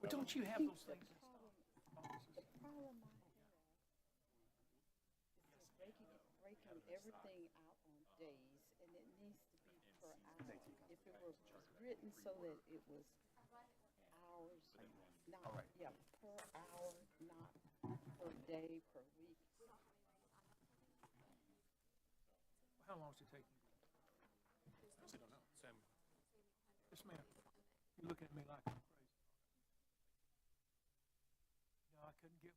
But don't you have those things? Breaking everything out on days, and it needs to be per hour. If it were written so that it was hours, not, yeah, per hour, not per day, per week. How long does it take you? I don't know. Sam. Yes, ma'am. You're looking at me like I'm crazy. No, I couldn't get.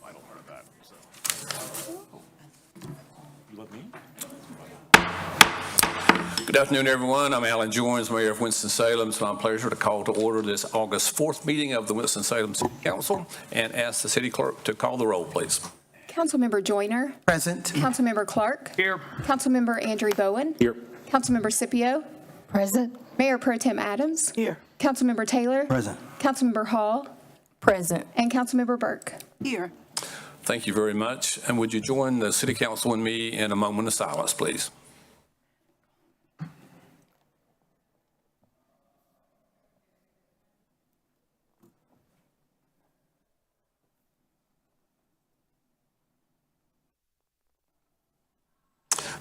Final part of that, so. You love me? Good afternoon, everyone. I'm Alan Joins, Mayor of Winston-Salem. It's my pleasure to call to order this August 4th meeting of the Winston-Salem City Council and ask the city clerk to call the roll, please. Councilmember Joyner. Present. Councilmember Clark. Here. Councilmember Andrew Bowen. Here. Councilmember Scipio. Present. Mayor Pro Tem Adams. Here. Councilmember Taylor. Present. Councilmember Hall. Present. And Councilmember Burke. Here. Thank you very much. And would you join the city council and me in a moment of silence, please?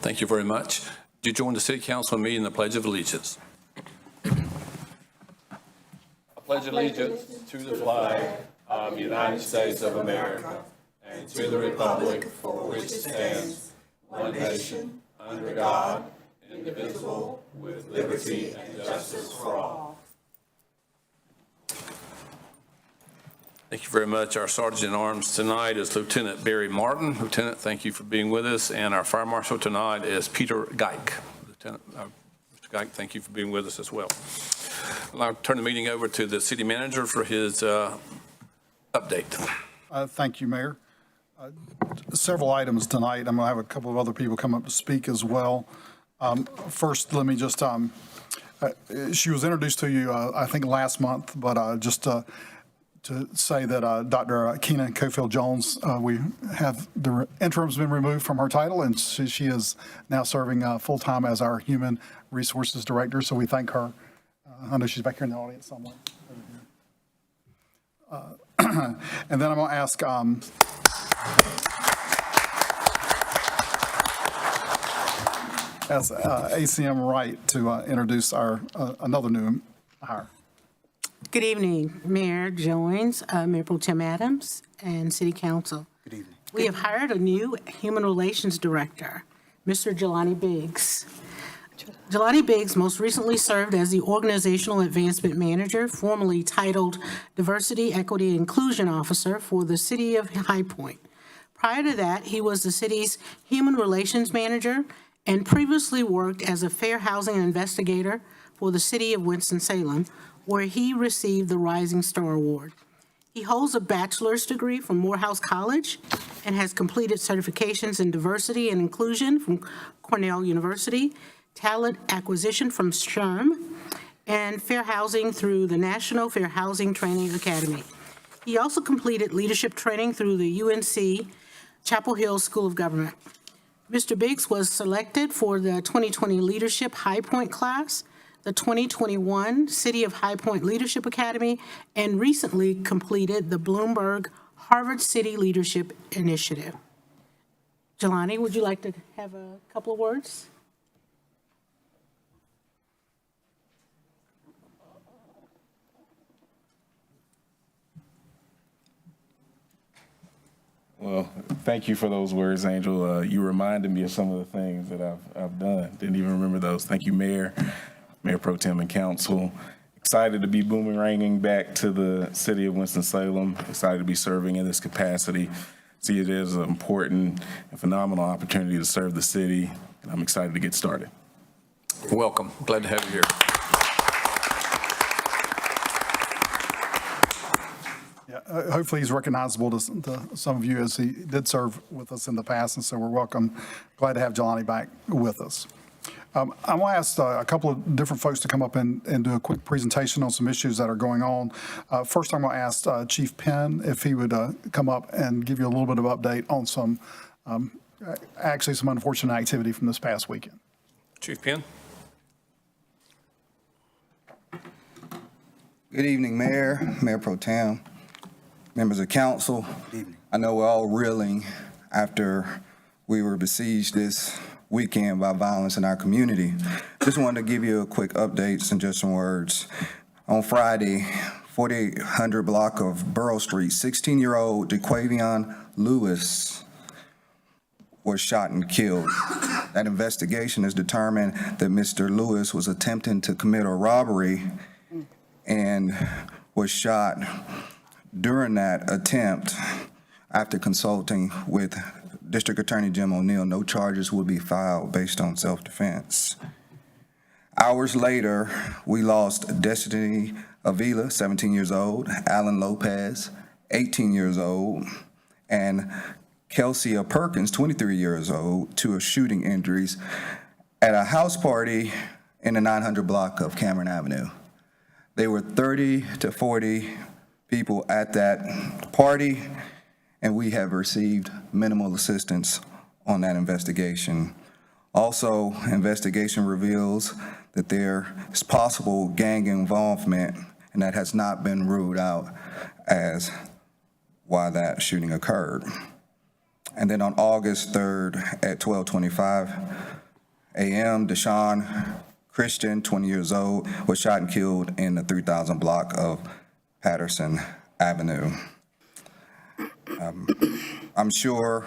Thank you very much. Do you join the city council and me in the Pledge of Allegiance? I pledge allegiance to the flag of the United States of America and to the republic for which it stands, one nation, under God, indivisible, with liberty and justice for all. Thank you very much. Our Sergeant at Arms tonight is Lieutenant Barry Martin. Lieutenant, thank you for being with us. And our Fire Marshal tonight is Peter Geik. Lieutenant, Mr. Geik, thank you for being with us as well. I'll turn the meeting over to the city manager for his update. Thank you, Mayor. Several items tonight. I'm going to have a couple of other people come up to speak as well. First, let me just, she was introduced to you, I think, last month, but just to say that Dr. Keena Cofield-Jones, we have the interim's been removed from her title, and she is now serving full-time as our Human Resources Director, so we thank her. I know she's back here in the audience somewhere. And then I'm going to ask ACM Wright to introduce our another new hire. Good evening, Mayor Joins, Mayor Pro Tem Adams, and City Council. Good evening. We have hired a new Human Relations Director, Mr. Jelani Biggs. Jelani Biggs most recently served as the Organizational Advancement Manager, formerly titled Diversity, Equity, and Inclusion Officer for the City of High Point. Prior to that, he was the city's Human Relations Manager and previously worked as a fair housing investigator for the City of Winston-Salem, where he received the Rising Star Award. He holds a bachelor's degree from Morehouse College and has completed certifications in diversity and inclusion from Cornell University, talent acquisition from SHRM, and fair housing through the National Fair Housing Training Academy. He also completed leadership training through the UNC Chapel Hill School of Government. Mr. Biggs was selected for the 2020 Leadership High Point class, the 2021 City of High Point Leadership Academy, and recently completed the Bloomberg Harvard City Leadership Initiative. Jelani, would you like to have a couple of words? Well, thank you for those words, Angel. You reminded me of some of the things that I've done. Didn't even remember those. Thank you, Mayor Pro Tem and Council. Excited to be boomeranging back to the city of Winston-Salem. Excited to be serving in this capacity. See it as an important and phenomenal opportunity to serve the city, and I'm excited to get started. Welcome. Glad to have you here. Yeah, hopefully he's recognizable to some of you as he did serve with us in the past, and so we're welcome. Glad to have Jelani back with us. I'm going to ask a couple of different folks to come up and do a quick presentation on some issues that are going on. First, I'm going to ask Chief Penn if he would come up and give you a little bit of update on some, actually some unfortunate activity from this past weekend. Chief Penn. Good evening, Mayor Pro Tem, members of council. I know we're all reeling after we were besieged this weekend by violence in our community. Just wanted to give you a quick update and just some words. On Friday, 4800 block of Borough Street, 16-year-old DeQuavion Lewis was shot and killed. That investigation has determined that Mr. Lewis was attempting to commit a robbery and was shot during that attempt. After consulting with District Attorney Jim O'Neill, no charges will be filed based on self-defense. Hours later, we lost Destiny Avila, 17 years old, Alan Lopez, 18 years old, and Kelsey Perkins, 23 years old, to shooting injuries at a house party in the 900 block of Cameron Avenue. There were 30 to 40 people at that party, and we have received minimal assistance on that investigation. Also, investigation reveals that there is possible gang involvement, and that has not been ruled out as why that shooting occurred. And then on August 3rd at 12:25 a.m., Deshaun Christian, 20 years old, was shot and killed in the 3000 block of Patterson Avenue. I'm sure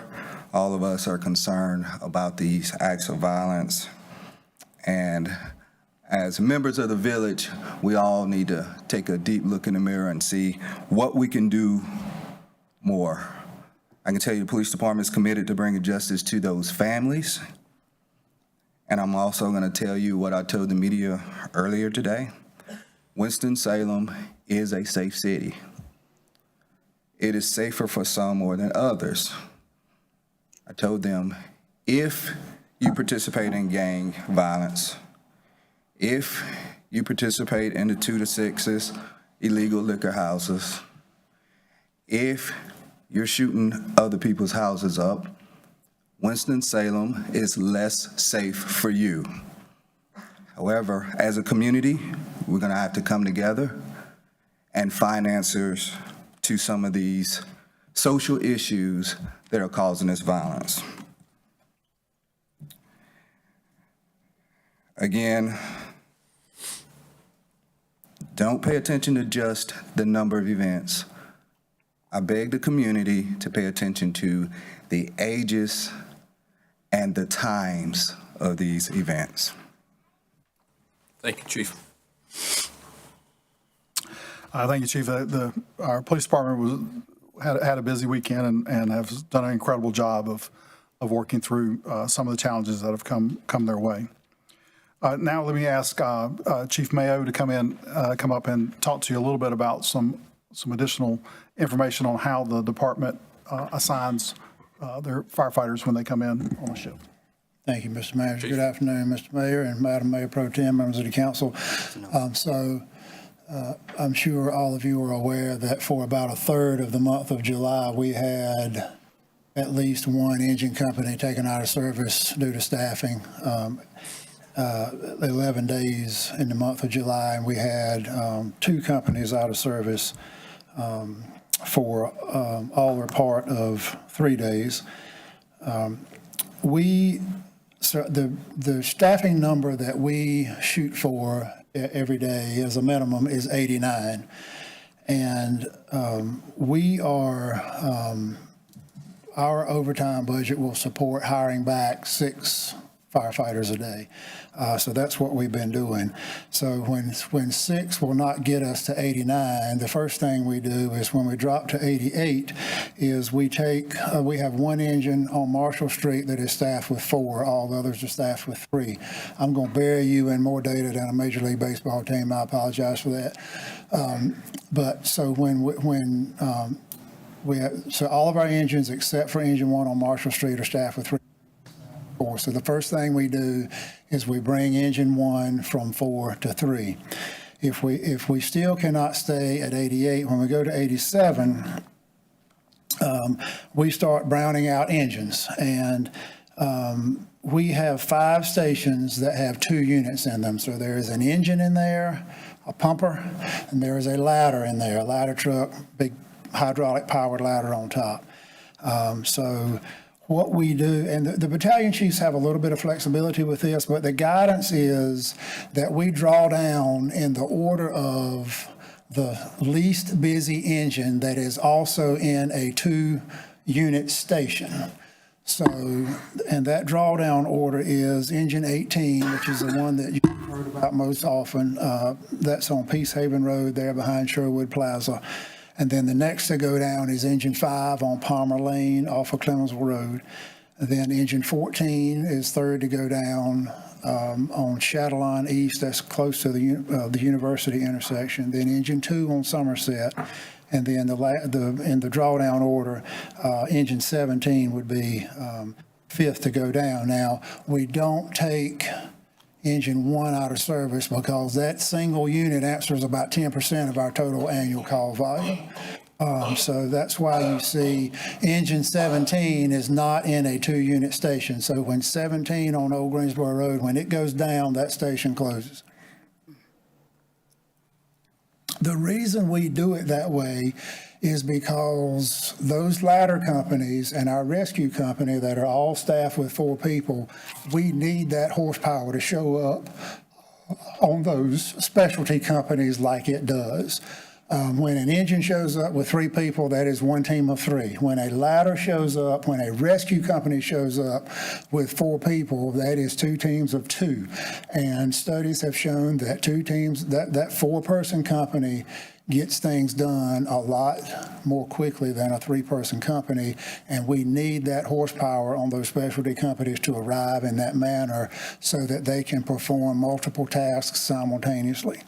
all of us are concerned about these acts of violence, and as members of the village, we all need to take a deep look in the mirror and see what we can do more. I can tell you the police department is committed to bringing justice to those families, and I'm also going to tell you what I told the media earlier today. Winston-Salem is a safe city. It is safer for some more than others. I told them, if you participate in gang violence, if you participate in the 2 to 6s, illegal liquor houses, if you're shooting other people's houses up, Winston-Salem is less safe for you. However, as a community, we're gonna have to come together and find answers to some of these social issues that are causing this violence. Again, don't pay attention to just the number of events. I beg the community to pay attention to the ages and the times of these events. Thank you, Chief. Thank you, Chief. Our police department had a busy weekend and have done an incredible job of working through some of the challenges that have come their way. Now let me ask Chief Mayo to come up and talk to you a little bit about some additional information on how the department assigns their firefighters when they come in on a shift. Thank you, Mr. Manager. Good afternoon, Mr. Mayor and Madam Mayor Pro Tem, members of the council. I'm sure all of you are aware that for about a third of the month of July, we had at least one engine company taken out of service due to staffing. 11 days in the month of July, and we had 2 companies out of service for all or part of 3 days. The staffing number that we shoot for every day as a minimum is 89. And we are our overtime budget will support hiring back 6 firefighters a day. So that's what we've been doing. So when 6 will not get us to 89, the first thing we do is when we drop to 88 is we have 1 engine on Marshall Street that is staffed with 4. All the others are staffed with 3. I'm going to bury you in more data than a Major League Baseball team. I apologize for that. But so so all of our engines except for engine 1 on Marshall Street are staffed with 3. So the first thing we do is we bring engine 1 from 4 to 3. If we still cannot stay at 88, when we go to 87, we start browning out engines. And we have 5 stations that have 2 units in them. So there is an engine in there, a pumper, and there is a ladder in there, a ladder truck, big hydraulic powered ladder on top. So what we do, and the battalion chiefs have a little bit of flexibility with this, but the guidance is that we draw down in the order of the least busy engine that is also in a 2-unit station. So, and that drawdown order is engine 18, which is the one that you've heard about most often. That's on Peacehaven Road there behind Sherwood Plaza. And then the next to go down is engine 5 on Palmer Lane off of Clemensville Road. And then engine 14 is third to go down on Chatelaine East, that's close to the University intersection. Then engine 2 on Somerset. And then in the drawdown order, engine 17 would be 5th to go down. Now, we don't take engine 1 out of service because that single unit answers about 10% of our total annual call volume. So that's why you see engine 17 is not in a 2-unit station. So when 17 on Old Greensboro Road, when it goes down, that station closes. The reason we do it that way is because those ladder companies and our rescue company that are all staffed with 4 people, we need that horsepower to show up on those specialty companies like it does. When an engine shows up with 3 people, that is 1 team of 3. When a ladder shows up, when a rescue company shows up with 4 people, that is 2 teams of 2. And studies have shown that 2 teams, that 4-person company gets things done a lot more quickly than a 3-person company, and we need that horsepower on those specialty companies to arrive in that manner so that they can perform multiple tasks simultaneously.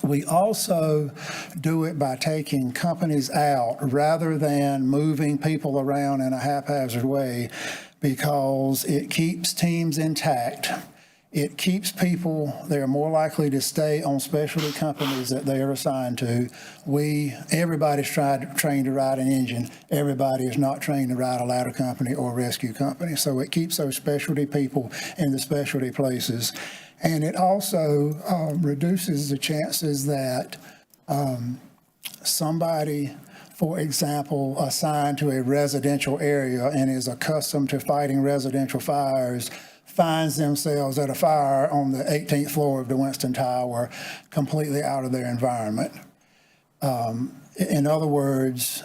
We also do it by taking companies out rather than moving people around in a haphazard way because it keeps teams intact. It keeps people, they're more likely to stay on specialty companies that they are assigned to. Everybody's trained to ride an engine. Everybody is not trained to ride a ladder company or a rescue company. So it keeps those specialty people in the specialty places. And it also reduces the chances that somebody, for example, assigned to a residential area and is accustomed to fighting residential fires finds themselves at a fire on the 18th floor of the Winston Tower, completely out of their environment. In other words,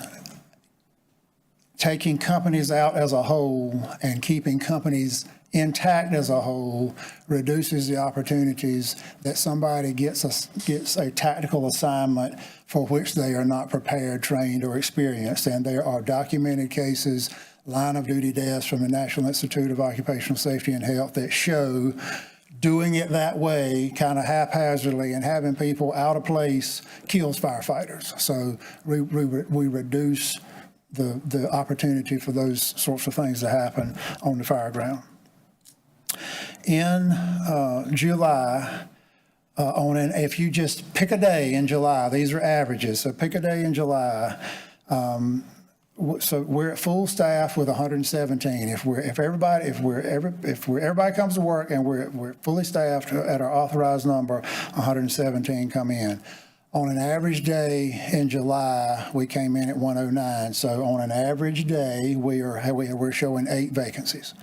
taking companies out as a whole and keeping companies intact as a whole reduces the opportunities that somebody gets a tactical assignment for which they are not prepared, trained, or experienced. And there are documented cases, line of duty deaths from the National Institute of Occupational Safety and Health that show doing it that way, kind of haphazardly and having people out of place kills firefighters. So we reduce the opportunity for those sorts of things to happen on the fire ground. In July, if you just pick a day in July, these are averages, so pick a day in July. So we're at full staff with 117. If everybody comes to work and we're fully staffed at our authorized number, 117 come in. On an average day in July, we came in at 109. So on an average day, we're showing 8 vacancies.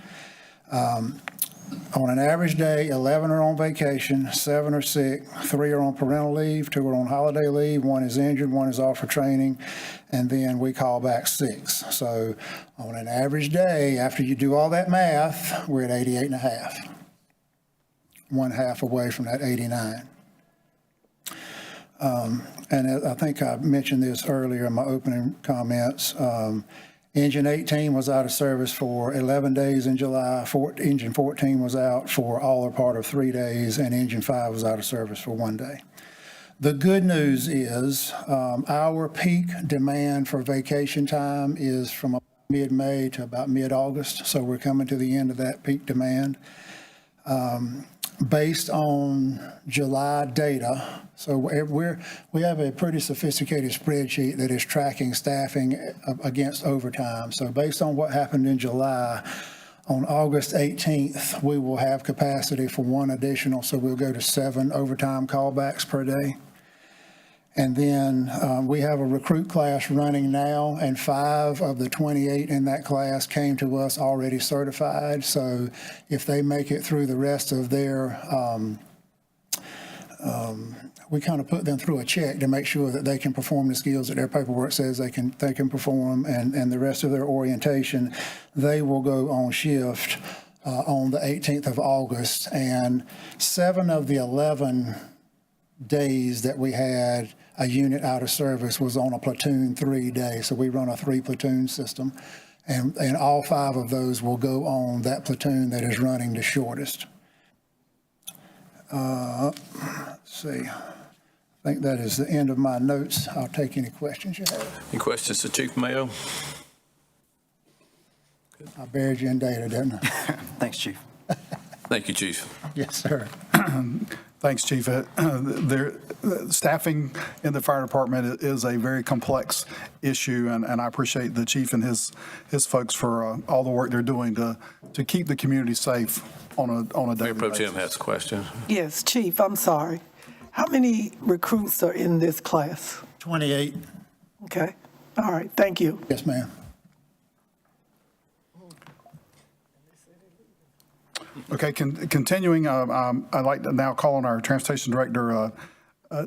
On an average day, 11 are on vacation, 7 are sick, 3 are on parental leave, 2 are on holiday leave, 1 is injured, 1 is off for training, and then we call back 6. So on an average day, after you do all that math, we're at 88 and a half. 1/2 away from that 89. And I think I mentioned this earlier in my opening comments. Engine 18 was out of service for 11 days in July. Engine 14 was out for all or part of 3 days, and Engine 5 was out of service for 1 day. The good news is our peak demand for vacation time is from mid-May to about mid-August, so we're coming to the end of that peak demand. Based on July data, so we have a pretty sophisticated spreadsheet that is tracking staffing against overtime. So based on what happened in July, on August 18th, we will have capacity for 1 additional, so we'll go to 7 overtime callbacks per day. And then we have a recruit class running now, and 5 of the 28 in that class came to us already certified. So if they make it through the rest of their, we kind of put them through a check to make sure that they can perform the skills that their paperwork says they can perform, and the rest of their orientation, they will go on shift on the 18th of August. And 7 of the 11 days that we had a unit out of service was on a platoon 3 day. So we run a 3 platoon system, and all 5 of those will go on that platoon that is running the shortest. Let's see. I think that is the end of my notes. I'll take any questions you have. Any questions to Chief Mayo? I buried you in data, didn't I? Thanks, Chief. Thank you, Chief. Yes, sir. Thanks, Chief. Staffing in the fire department is a very complex issue, and I appreciate the chief and his folks for all the work they're doing to keep the community safe on a daily Mayor Pro basis. Tem has a question. Yes, Chief, I'm sorry. How many recruits are in this class? 28. Okay, all right, thank you. Yes, ma'am. Okay, continuing, I'd like to now call on our transportation director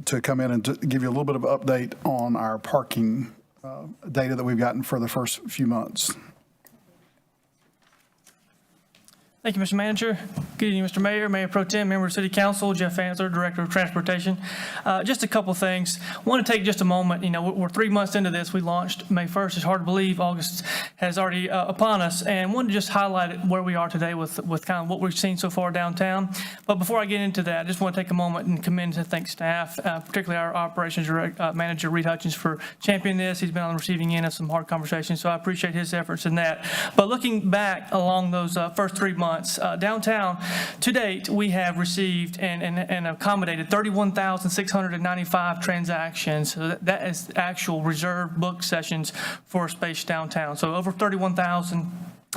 to come in and to give you a little bit of update on our parking data that we've gotten for the first few months. Thank you, Mr. Manager. Good evening, Mr. Mayor, Mayor Pro Tem, Member of City Council, Jeff Ansler, Director of Transportation. Just a couple things. I want to take just a moment. You know, we're 3 months into this. We launched May 1st. It's hard to believe August has already upon us. And wanted to just highlight where we are today with kind of what we've seen so far downtown. But before I get into that, I just want to take a moment and commend and thank staff, particularly our Operations Manager, Reed Hutchins, for championing this. He's been on the receiving end of some hard conversations, so I appreciate his efforts in that. But looking back along those first 3 months, downtown, to date, we have received and accommodated 31,695 transactions. So that is actual reserved book sessions for space downtown. So over 31,000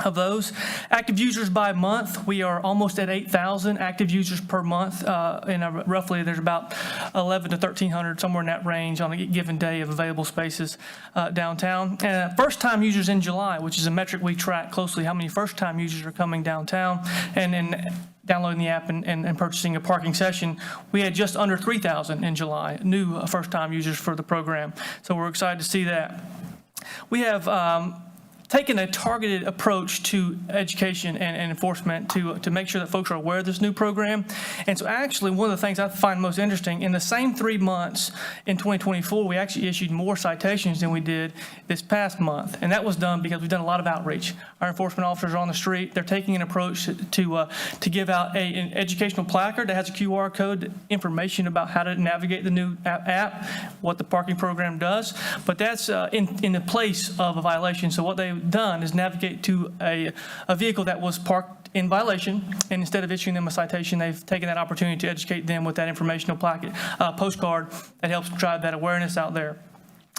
of those. Active users by month, we are almost at 8,000 active users per month. Roughly, there's about 1,100 to 1,300, somewhere in that range on a given day of available spaces downtown. And first-time users in July, which is a metric we track closely, how many first-time users are coming downtown and downloading the app and purchasing a parking session. We had just under 3,000 in July, new first-time users for the program. So we're excited to see that. We have taken a targeted approach to education and enforcement to make sure that folks are aware of this new program. And so actually, one of the things I find most interesting, in the same 3 months in 2024, we actually issued more citations than we did this past month. And that was done because we've done a lot of outreach. Our enforcement officers are on the street. They're taking an approach to give out an educational placard that has a QR code, information about how to navigate the new app, what the parking program does. But that's in the place of a violation. So what they've done is navigate to a vehicle that was parked in violation, and instead of issuing them a citation, they've taken that opportunity to educate them with that informational postcard that helps drive that awareness out there.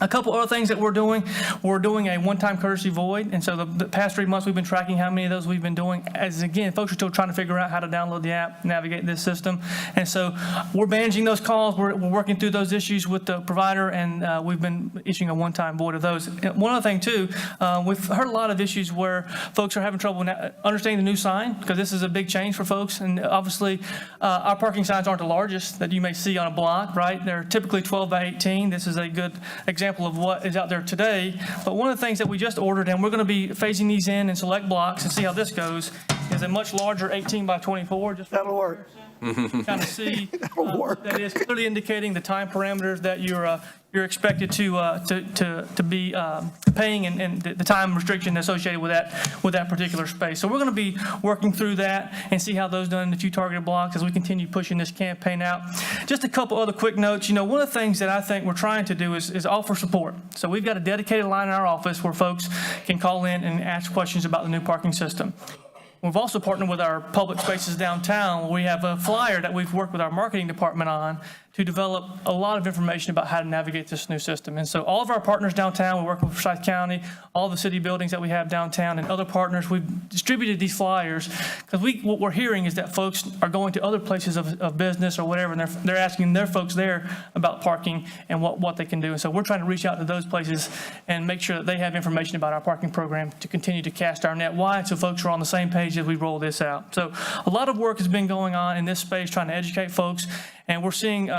A couple other things that we're doing a one-time courtesy void, and so the past 3 months we've been tracking how many of those we've been doing, as again, folks are still trying to figure out how to download the app, navigate this system, and so we're managing those calls, we're working through those issues with the provider, and we've been issuing a one-time void of those. And one other thing too, we've heard a lot of issues where folks are having trouble understanding the new sign, because this is a big change for folks, and obviously our parking signs aren't the largest that you may see on a block, right? They're typically 12 by 18. This is a good example of what is out there today. But one of the things that we just ordered, and we're going to be phasing these in select blocks and see how this goes, is a much larger 18 by 24. Just That'll work. kind of see that is clearly indicating the time parameters that you're expected to be paying, and the time restriction associated with that particular space. So we're going to be working through that and see how those done in a few targeted blocks as we continue pushing this campaign out. Just a couple other quick notes. One of the things that I think we're trying to do is offer support. So we've got a dedicated line in our office where folks can call in and ask questions about the new parking system. We've also partnered with our public spaces downtown, where we have a flyer that we've worked with our marketing department on to develop a lot of information about how to navigate this new system. And so all of our partners downtown, we work with Forsyth County, all the city buildings that we have downtown, and other partners, we've distributed these flyers, because what we're hearing is that folks are going to other places of business or whatever, and they're asking their folks there about parking and what they can do. And so we're trying to reach out to those places and make sure that they have information about our parking program to continue to cast our net wide, so folks are on the same page as we roll this out. So a lot of work has been going on in this space trying to educate folks, and we're seeing,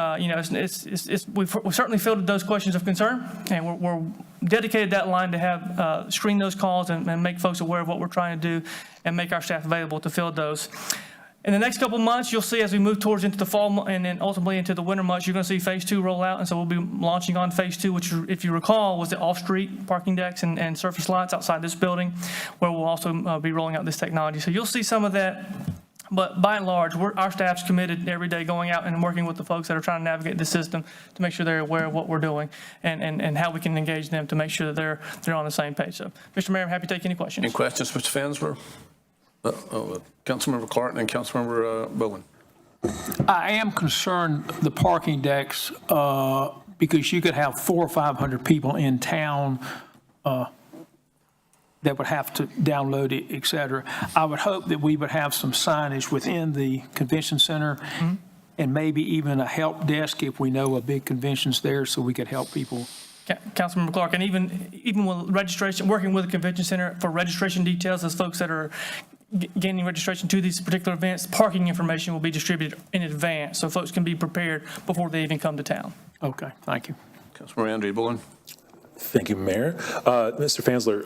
we've certainly fielded those questions of concern, and we're dedicated that line to have screen those calls and make folks aware of what we're trying to do and make our staff available to field those. In the next couple of months, you'll see as we move towards into the fall and then ultimately into the winter months, you're going to see phase 2 roll out. And so we'll be launching on phase 2, which, if you recall, was the off-street parking decks and surface lots outside this building, where we'll also be rolling out this technology. So you'll see some of that. But by and large, our staff's committed every day going out and working with the folks that are trying to navigate the system to make sure they're aware of what we're doing and how we can engage them to make sure that they're on the same page. So, Mr. Mayor, I'm happy to take any questions. Any questions, Mr. Fansler? Councilmember Clark and Councilmember Bowen. I am concerned the parking decks, because you could have 400 or 500 people in town that would have to download it, et cetera. I would hope that we would have some signage within the convention center, and maybe even a help desk if we know a big convention's there, so we could help people. Councilmember Clark, and even with registration, working with the convention center for registration details, as folks that are gaining registration to these particular events, parking information will be distributed in advance, so folks can be prepared before they even come to town. Okay, thank you. Councilmember Andrew Bullen. Thank you, Mayor. Mr. Fansler,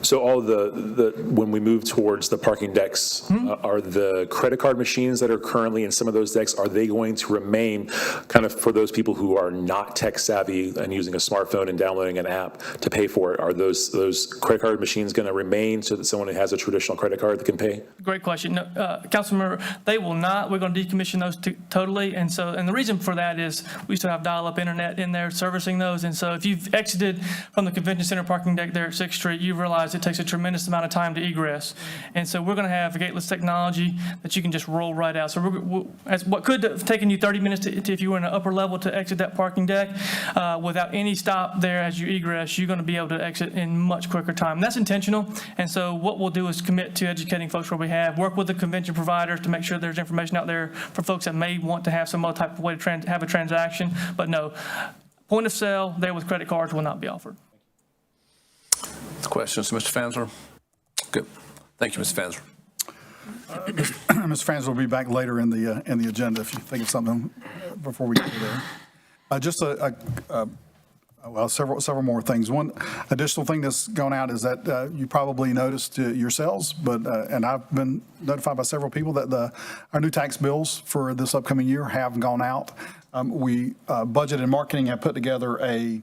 so all when we move towards the parking decks, are the credit card machines that are currently in some of those decks, are they going to remain kind of for those people who are not tech savvy and using a smartphone and downloading an app to pay for it? Are those credit card machines going to remain so that someone who has a traditional credit card that can pay? Great question. No, Councilmember, they will not. We're going to decommission those totally. And the reason for that is we still have dial-up internet in there servicing those. And so if you've exited from the convention center parking deck there at 6th Street, you realize it takes a tremendous amount of time to egress. And so we're going to have a gateless technology that you can just roll right out. So as what could have taken you 30 minutes if you were in an upper level to exit that parking deck, without any stop there as you egress, you're going to be able to exit in much quicker time. And that's intentional. And so what we'll do is commit to educating folks where we have, work with the convention providers to make sure there's information out there for folks that may want to have some other type of way to have a transaction. But no, point of sale there with credit cards will not be offered. Questions, Mr. Fansler? Good. Thank you, Mr. Fansler. Mr. Fansler will be back later in the agenda if you think of something before we get there. Just several more things. One additional thing that's gone out is that you probably noticed yourselves, and I've been notified by several people that our new tax bills for this upcoming year have gone out. We budget and marketing have put together a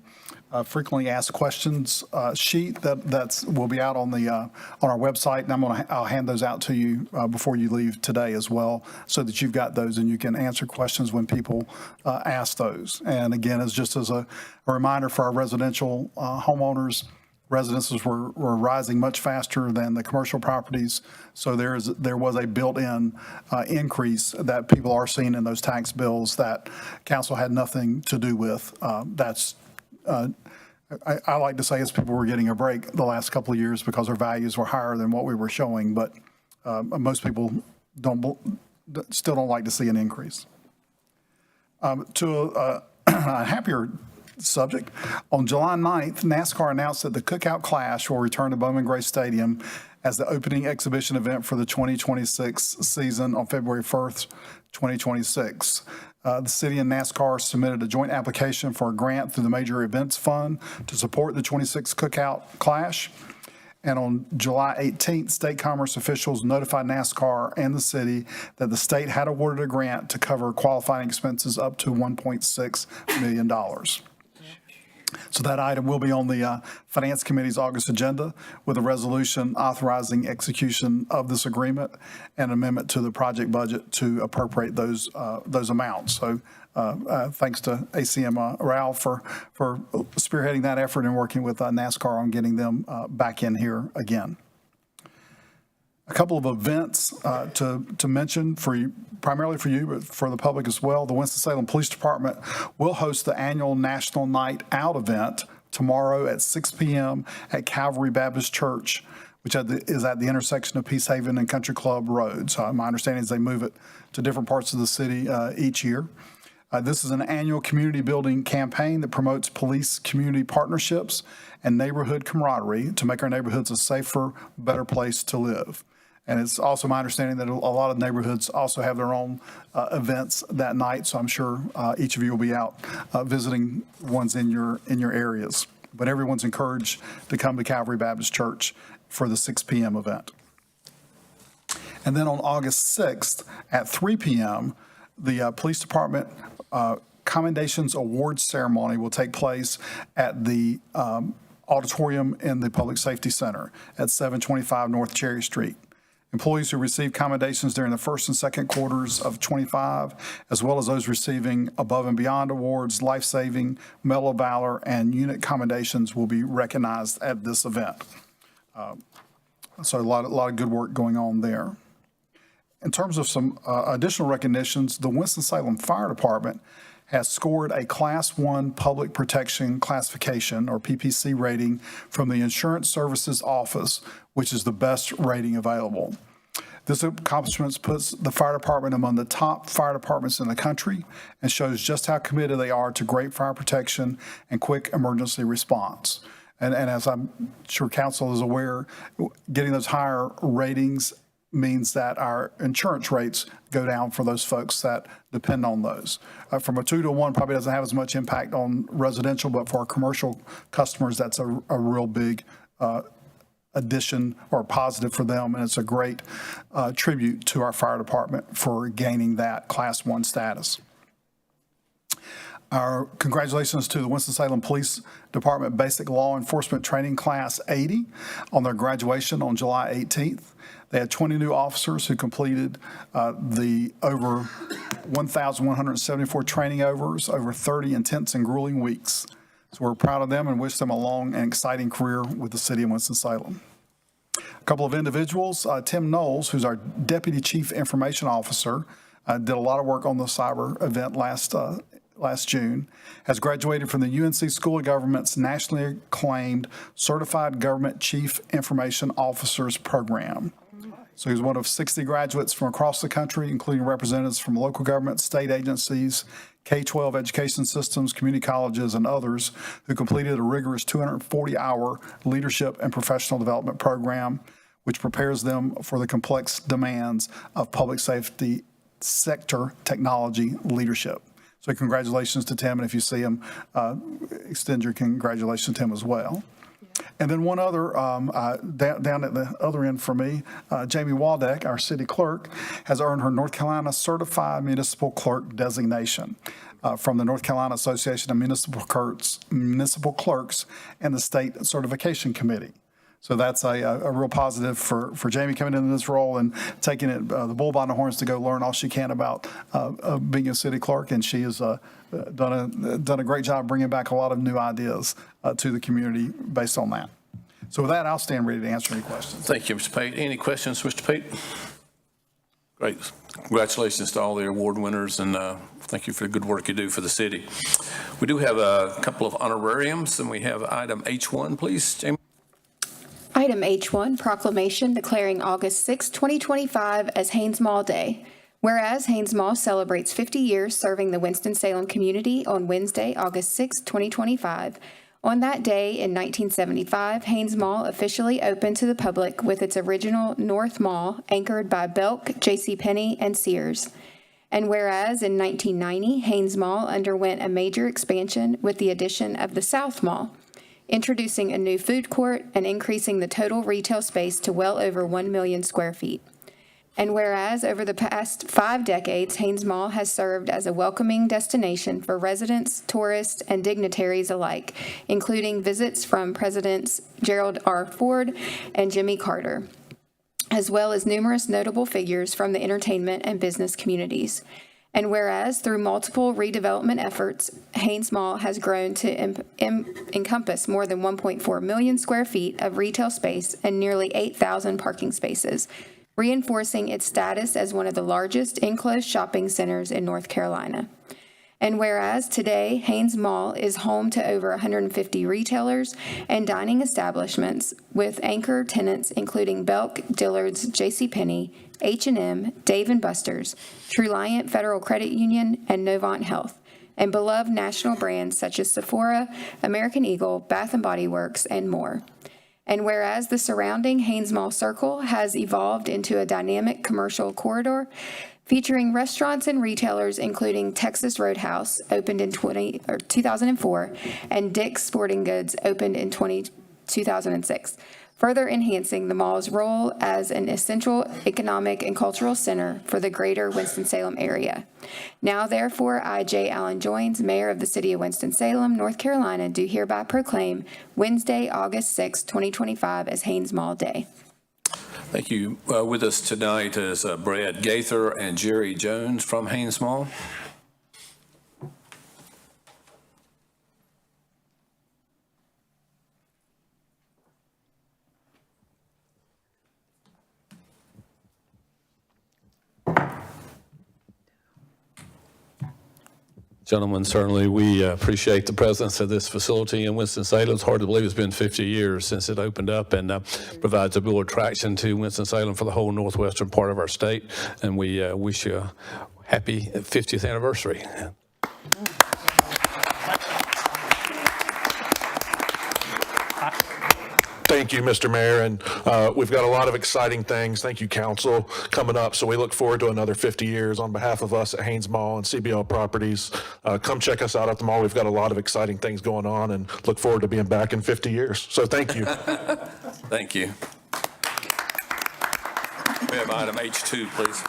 frequently asked questions sheet that will be out on our website, and I'll hand those out to you before you leave today as well, so that you've got those and you can answer questions when people ask those. And again, it's just as a reminder for our residential homeowners, residences were rising much faster than the commercial properties, so there was a built-in increase that people are seeing in those tax bills that council had nothing to do with. That's I like to say is people were getting a break the last couple of years because our values were higher than what we were showing, but most people still don't like to see an increase. To a happier subject, on July 9th, NASCAR announced that the Cookout Clash will return to Bowman Gray Stadium as the opening exhibition event for the 2026 season on February 1st, 2026. The city and NASCAR submitted a joint application for a grant through the Major Events Fund to support the 26 Cookout Clash. And on July 18th, state commerce officials notified NASCAR and the city that the state had awarded a grant to cover qualifying expenses up to $1.6 million. So that item will be on the Finance Committee's August agenda with a resolution authorizing execution of this agreement and amendment to the project budget to appropriate those amounts. So thanks to ACM Ralph for spearheading that effort and working with NASCAR on getting them back in here again. A couple of events to mention for you, primarily for you, but for the public as well. The Winston-Salem Police Department will host the annual National Night Out event tomorrow at 6 p.m. at Calvary Baptist Church, which is at the intersection of Peace Haven and Country Club Roads. My understanding is they move it to different parts of the city each year. This is an annual community building campaign that promotes police community partnerships and neighborhood camaraderie to make our neighborhoods a safer, better place to live. And it's also my understanding that a lot of neighborhoods also have their own events that night. So I'm sure each of you will be out visiting ones in your areas. But everyone's encouraged to come to Calvary Baptist Church for the 6 p.m. event. And then on August 6th at 3 p.m., the police department commendations awards ceremony will take place at the auditorium in the Public Safety Center at 725 North Cherry Street. Employees who receive commendations during the first and second quarters of 25, as well as those receiving above and beyond awards, life-saving, Medal of Valor, and unit commendations will be recognized at this event. So a lot of good work going on there. In terms of some additional recognitions, the Winston-Salem Fire Department has scored a Class 1 Public Protection Classification, or PPC rating, from the Insurance Services Office, which is the best rating available. This accomplishment puts the fire department among the top fire departments in the country and shows just how committed they are to great fire protection and quick emergency response. And as I'm sure council is aware, getting those higher ratings means that our insurance rates go down for those folks that depend on those. From a 2 to 1 probably doesn't have as much impact on residential, but for our commercial customers, that's a real big addition or positive for them. And it's a great tribute to our fire department for gaining that Class 1 status. Our congratulations to the Winston-Salem Police Department Basic Law Enforcement Training Class 80 on their graduation on July 18th. They had 20 new officers who completed the over 1,174 training hours over 30 intense and grueling weeks. So we're proud of them and wish them a long and exciting career with the city of Winston-Salem. A couple of individuals, Tim Knowles, who's our Deputy Chief Information Officer, did a lot of work on the cyber event last June, has graduated from the UNC School of Government's nationally acclaimed Certified Government Chief Information Officers Program. So he's one of 60 graduates from across the country, including representatives from local government, state agencies, K-12 education systems, community colleges, and others who completed a rigorous 240-hour leadership and professional development program, which prepares them for the complex demands of public safety sector technology leadership. So congratulations to Tim, and if you see him, extend your congratulations to him as well. And then one other, down at the other end for me, Jamie Waldeck, our city clerk, has earned her North Carolina Certified Municipal Clerk designation from the North Carolina Association of Municipal Clerks and the State Certification Committee. So that's a real positive for Jamie coming into this role and taking it the bull by the horns to go learn all she can about being a city clerk. And she has done a great job bringing back a lot of new ideas to the community based on that. So with that, I'll stand ready to answer any questions. Thank you, Mr. Pate. Any questions, Mr. Pate? Great. Congratulations to all the award winners, and thank you for the good work you do for the city. We do have a couple of honorariums, and we have item H1, please. Jamie? Item H1, proclamation declaring August 6, 2025 as Haynes Mall Day. Whereas Haynes Mall celebrates 50 years serving the Winston-Salem community on Wednesday, August 6, 2025. On that day in 1975, Haynes Mall officially opened to the public with its original North Mall anchored by Belk, JCPenney, and Sears. And whereas in 1990, Haynes Mall underwent a major expansion with the addition of the South Mall, introducing a new food court and increasing the total retail space to well over 1 million square feet. And whereas over the past 5 decades, Haynes Mall has served as a welcoming destination for residents, tourists, and dignitaries alike, including visits from Presidents Gerald R. Ford and Jimmy Carter, as well as numerous notable figures from the entertainment and business communities. And whereas through multiple redevelopment efforts, Haynes Mall has grown to encompass more than 1.4 million square feet of retail space and nearly 8,000 parking spaces, reinforcing its status as one of the largest enclosed shopping centers in North Carolina. And whereas today, Haynes Mall is home to over 150 retailers and dining establishments with anchor tenants including Belk, Dillard's, JCPenney, H&M, Dave & Buster's, Truliant Federal Credit Union, and Novant Health, and beloved national brands such as Sephora, American Eagle, Bath & Body Works, and more. And whereas the surrounding Haynes Mall Circle has evolved into a dynamic commercial corridor featuring restaurants and retailers including Texas Roadhouse, opened in 2004, and Dick's Sporting Goods, opened in 2006, further enhancing the mall's role as an essential economic and cultural center for the greater Winston-Salem area. Now, therefore, I, J. Allen Joines, Mayor of the City of Winston-Salem, North Carolina, do hereby proclaim Wednesday, August 6, 2025 as Haynes Mall Day. Thank you. With us tonight is Brad Gaither and Jerry Jones from Haynes Mall. Gentlemen, certainly we appreciate the presence of this facility in Winston-Salem. It's hard to believe it's been 50 years since it opened up, and provides a real attraction to Winston-Salem for the whole northwestern part of our state. And we wish you a happy 50th anniversary. Thank you, Mr. Mayor, and we've got a lot of exciting things, thank you, council, coming up, so we look forward to another 50 years. On behalf of us at Haynes Mall and CBL Properties, come check us out at the mall. We've got a lot of exciting things going on and look forward to being back in 50 years, so thank you. Thank you. We have item H2, please.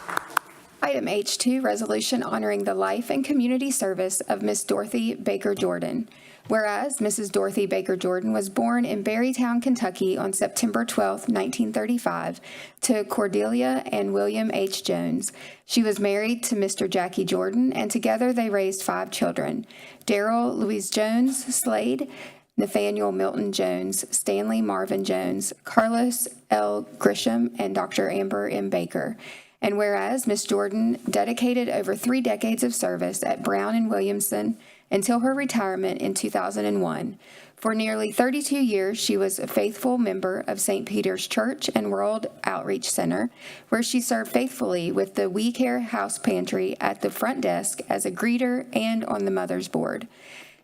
Item H2, resolution honoring the life and community service of Miss Dorothy Baker Jordan. Whereas Mrs. Dorothy Baker Jordan was born in Berrytown, Kentucky on September 12, 1935, to Cordelia and William H. Jones. She was married to Mr. Jackie Jordan, and together they raised 5 children: Darrell Louise Jones Slade, Nathaniel Milton Jones, Stanley Marvin Jones, Carlos L. Grisham, and Dr. Amber M. Baker. And whereas Miss Jordan dedicated over 3 decades of service at Brown and Williamson until her retirement in 2001. For nearly 32 years, she was a faithful member of St. Peter's Church and World Outreach Center, where she served faithfully with the We Care House Pantry at the front desk as a greeter and on the Mother's Board.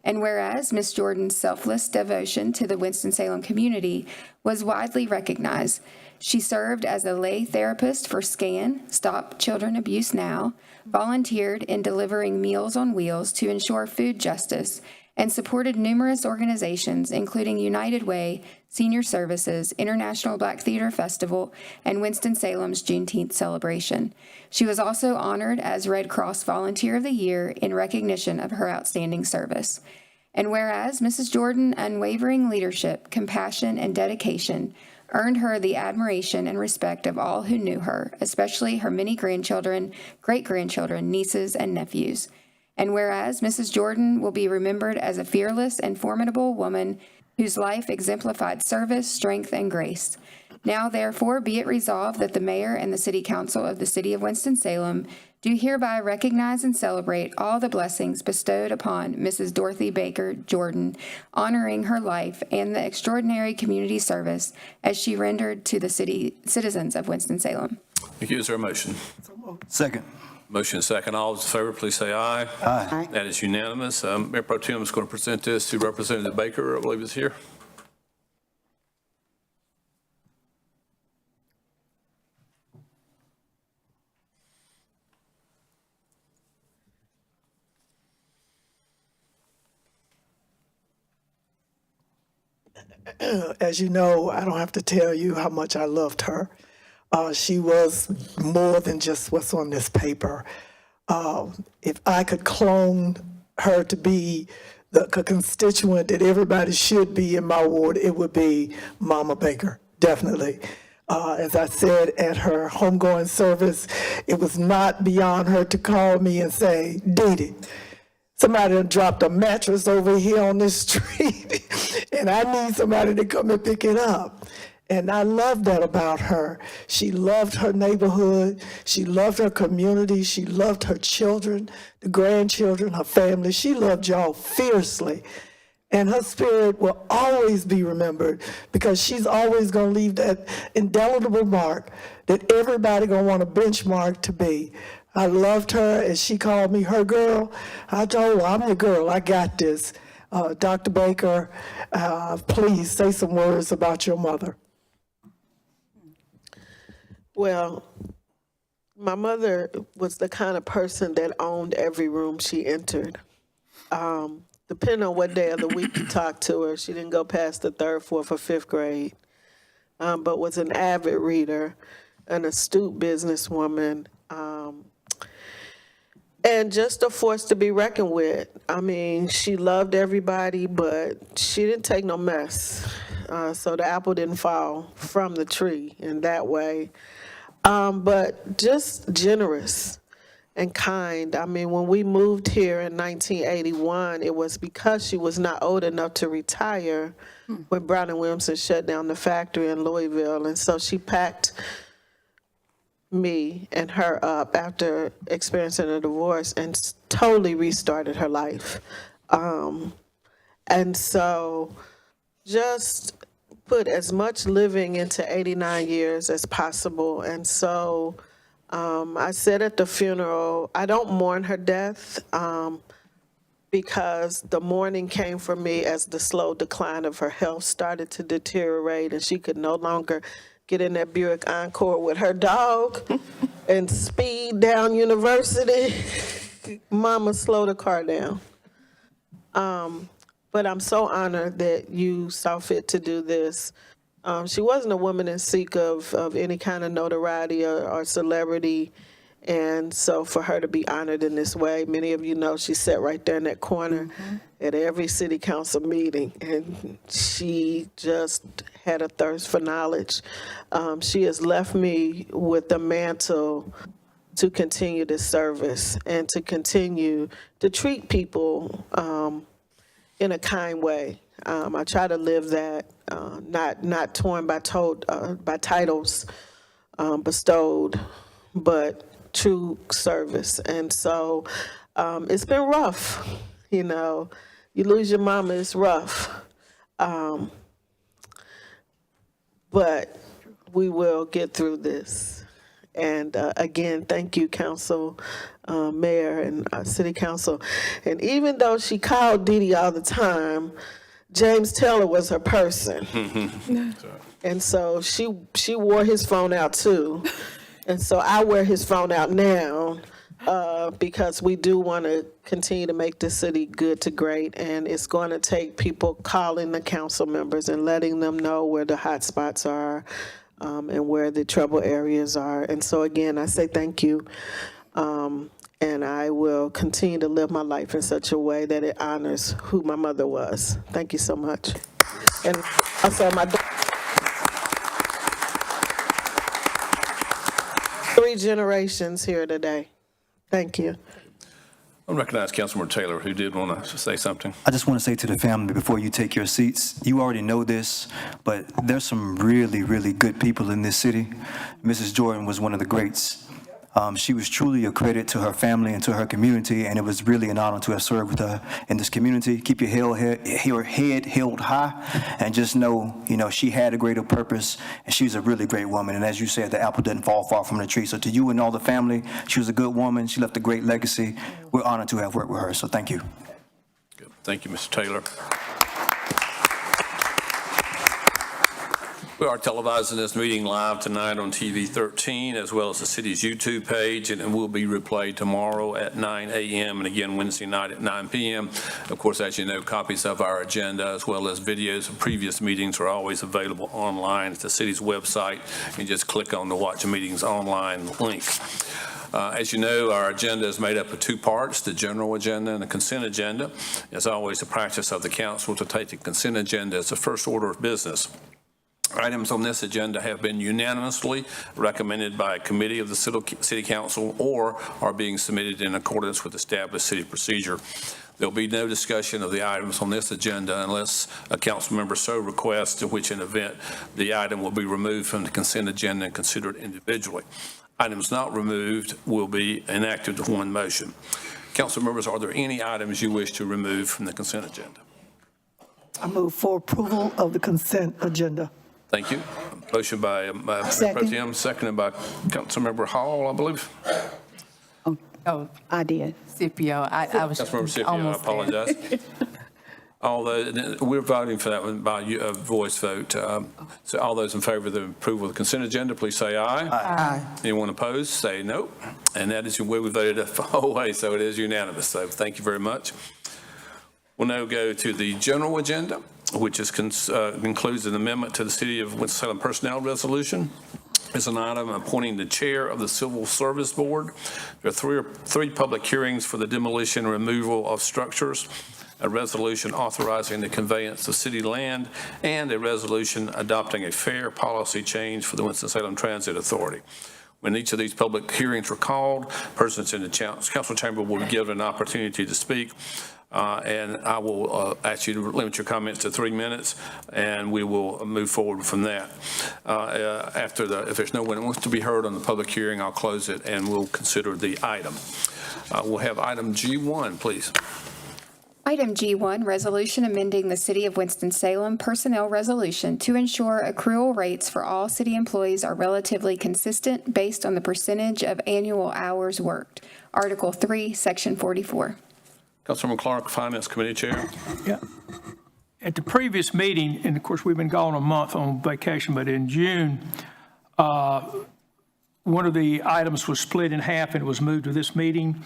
And whereas Miss Jordan's selfless devotion to the Winston-Salem community was widely recognized, she served as a lay therapist for SCAN, Stop Children Abuse Now, volunteered in delivering Meals on Wheels to ensure food justice, and supported numerous organizations, including United Way, Senior Services, International Black Theater Festival, and Winston-Salem's Juneteenth celebration. She was also honored as Red Cross Volunteer of the Year in recognition of her outstanding service. And whereas Mrs. Jordan's unwavering leadership, compassion, and dedication earned her the admiration and respect of all who knew her, especially her many grandchildren, great-grandchildren, nieces, and nephews. And whereas Mrs. Jordan will be remembered as a fearless and formidable woman whose life exemplified service, strength, and grace. Now therefore be it resolved that the mayor and the city council of the city of Winston-Salem do hereby recognize and celebrate all the blessings bestowed upon Mrs. Dorothy Baker Jordan, honoring her life and the extraordinary community service as she rendered to the citizens of Winston-Salem. Thank you. Is there a motion? Second. Motion is second. All those in favor, please say aye. Aye. That is unanimous. Mayor Pro Tem is going to present this to Representative Baker, I believe is here. As you know, I don't have to tell you how much I loved her. She was more than just what's on this paper. If I could clone her to be the constituent that everybody should be in my ward, it would be Mama Baker, definitely. As I said at her homegoing service, it was not beyond her to call me and say, Dee Dee, somebody done dropped a mattress over here on this street, and I need somebody to come and pick it up. And I love that about her. She loved her neighborhood. She loved her community. She loved her children, the grandchildren, her family. She loved y'all fiercely. And her spirit will always be remembered because she's always going to leave that indelible mark that everybody going to want to benchmark to be. I loved her, and she called me her girl. I told her, I'm your girl. I got this. Dr. Baker, please say some words about your mother. Well, my mother was the kind of person that owned every room she entered. Depending on what day of the week you talked to her, she didn't go past the 3rd, 4th, or 5th grade, but was an avid reader, an astute businesswoman, and just a force to be reckoned with. I mean, she loved everybody, but she didn't take no mess. So the apple didn't fall from the tree in that way. But just generous and kind. I mean, when we moved here in 1981, it was because she was not old enough to retire when Brown and Williamson shut down the factory in Louisville. And so she packed me and her up after experiencing a divorce and totally restarted her life. And so just put as much living into 89 years as possible. And so I said at the funeral, I don't mourn her death because the mourning came for me as the slow decline of her health started to deteriorate and she could no longer get in that Buick Encore with her dog and speed down University. Mama, slow the car down. But I'm so honored that you saw fit to do this. She wasn't a woman in seek of any kind of notoriety or celebrity. And so for her to be honored in this way, many of you know she sat right there in that corner at every city council meeting. And she just had a thirst for knowledge. She has left me with the mantle to continue this service and to continue to treat people in a kind way. I try to live that, not torn by titles bestowed, but true service. And so it's been rough, you know. You lose your mama, it's rough. But we will get through this. And again, thank you, Council, Mayor, and City Council. And even though she called Dee Dee all the time, James Taylor was her person. And so she wore his phone out too. And so I wear his phone out now because we do want to continue to make this city good to great. And it's going to take people calling the council members and letting them know where the hot spots are and where the trouble areas are. And so again, I say thank you. And I will continue to live my life in such a way that it honors who my mother was. Thank you so much. And also my 3 generations here today. Thank you. I recognize Councilmember Taylor, who did want to say something. I just want to say to the family before you take your seats, you already know this, but there's some really, really good people in this city. Mrs. Jordan was one of the greats. She was truly a credit to her family and to her community, and it was really an honor to have served with her in this community. Keep your head held high, and just know, she had a greater purpose, and she's a really great woman. And as you said, the apple doesn't fall far from the tree. So to you and all the family, she was a good woman. She left a great legacy. We're honored to have worked with her, so thank you. Good. Thank you, Mr. Taylor. We are televising this meeting live tonight on TV 13, as well as the city's YouTube page, and it will be replayed tomorrow at 9 a.m. and again Wednesday night at 9 p.m. Of course, as you know, copies of our agenda as well as videos of previous meetings are always available online at the city's website. You just click on the Watch Meetings Online link. As you know, our agenda is made up of two parts, the general agenda and the consent agenda. As always, the practice of the council to take the consent agenda as the first order of business. Items on this agenda have been unanimously recommended by a committee of the City Council or are being submitted in accordance with established city procedure. There will be no discussion of the items on this agenda unless a council member so requests, in which an event the item will be removed from the consent agenda and considered individually. Items not removed will be enacted with one motion. Council members, are there any items you wish to remove from the consent agenda? I move for approval of the consent agenda. Thank you. Motion by Mayor Pro Tem, seconded by Councilmember Hall, I believe. Oh, I did. Scipio, I was Councilmember Scipio, I almost there. apologize. Although we're voting for that one by voice vote. So all those in favor of the approval of the consent agenda, please say aye. Aye. Anyone opposed, say no. And that is the way we voted the whole way, so it is unanimous. So thank you very much. We'll now go to the general agenda, which includes an amendment to the City of Winston-Salem Personnel Resolution. It's an item appointing the chair of the Civil Service Board. There are three public hearings for the demolition and removal of structures, a resolution authorizing the conveyance of city land, and a resolution adopting a fair policy change for the Winston-Salem Transit Authority. When each of these public hearings are called, persons in the council chamber will be given an opportunity to speak. And I will ask you to limit your comments to 3 minutes, and we will move forward from that. If there's no one that wants to be heard on the public hearing, I'll close it and we'll consider the item. We'll have item G1, please. Item G1, resolution amending the City of Winston-Salem personnel resolution to ensure accrual rates for all city employees are relatively consistent based on the percentage of annual hours worked. Article 3, Section 44. Councilman Clark, Finance Committee Chair. Yeah. At the previous meeting, and of course, we've been gone a month on vacation, but in June, one of the items was split in half and it was moved to this meeting.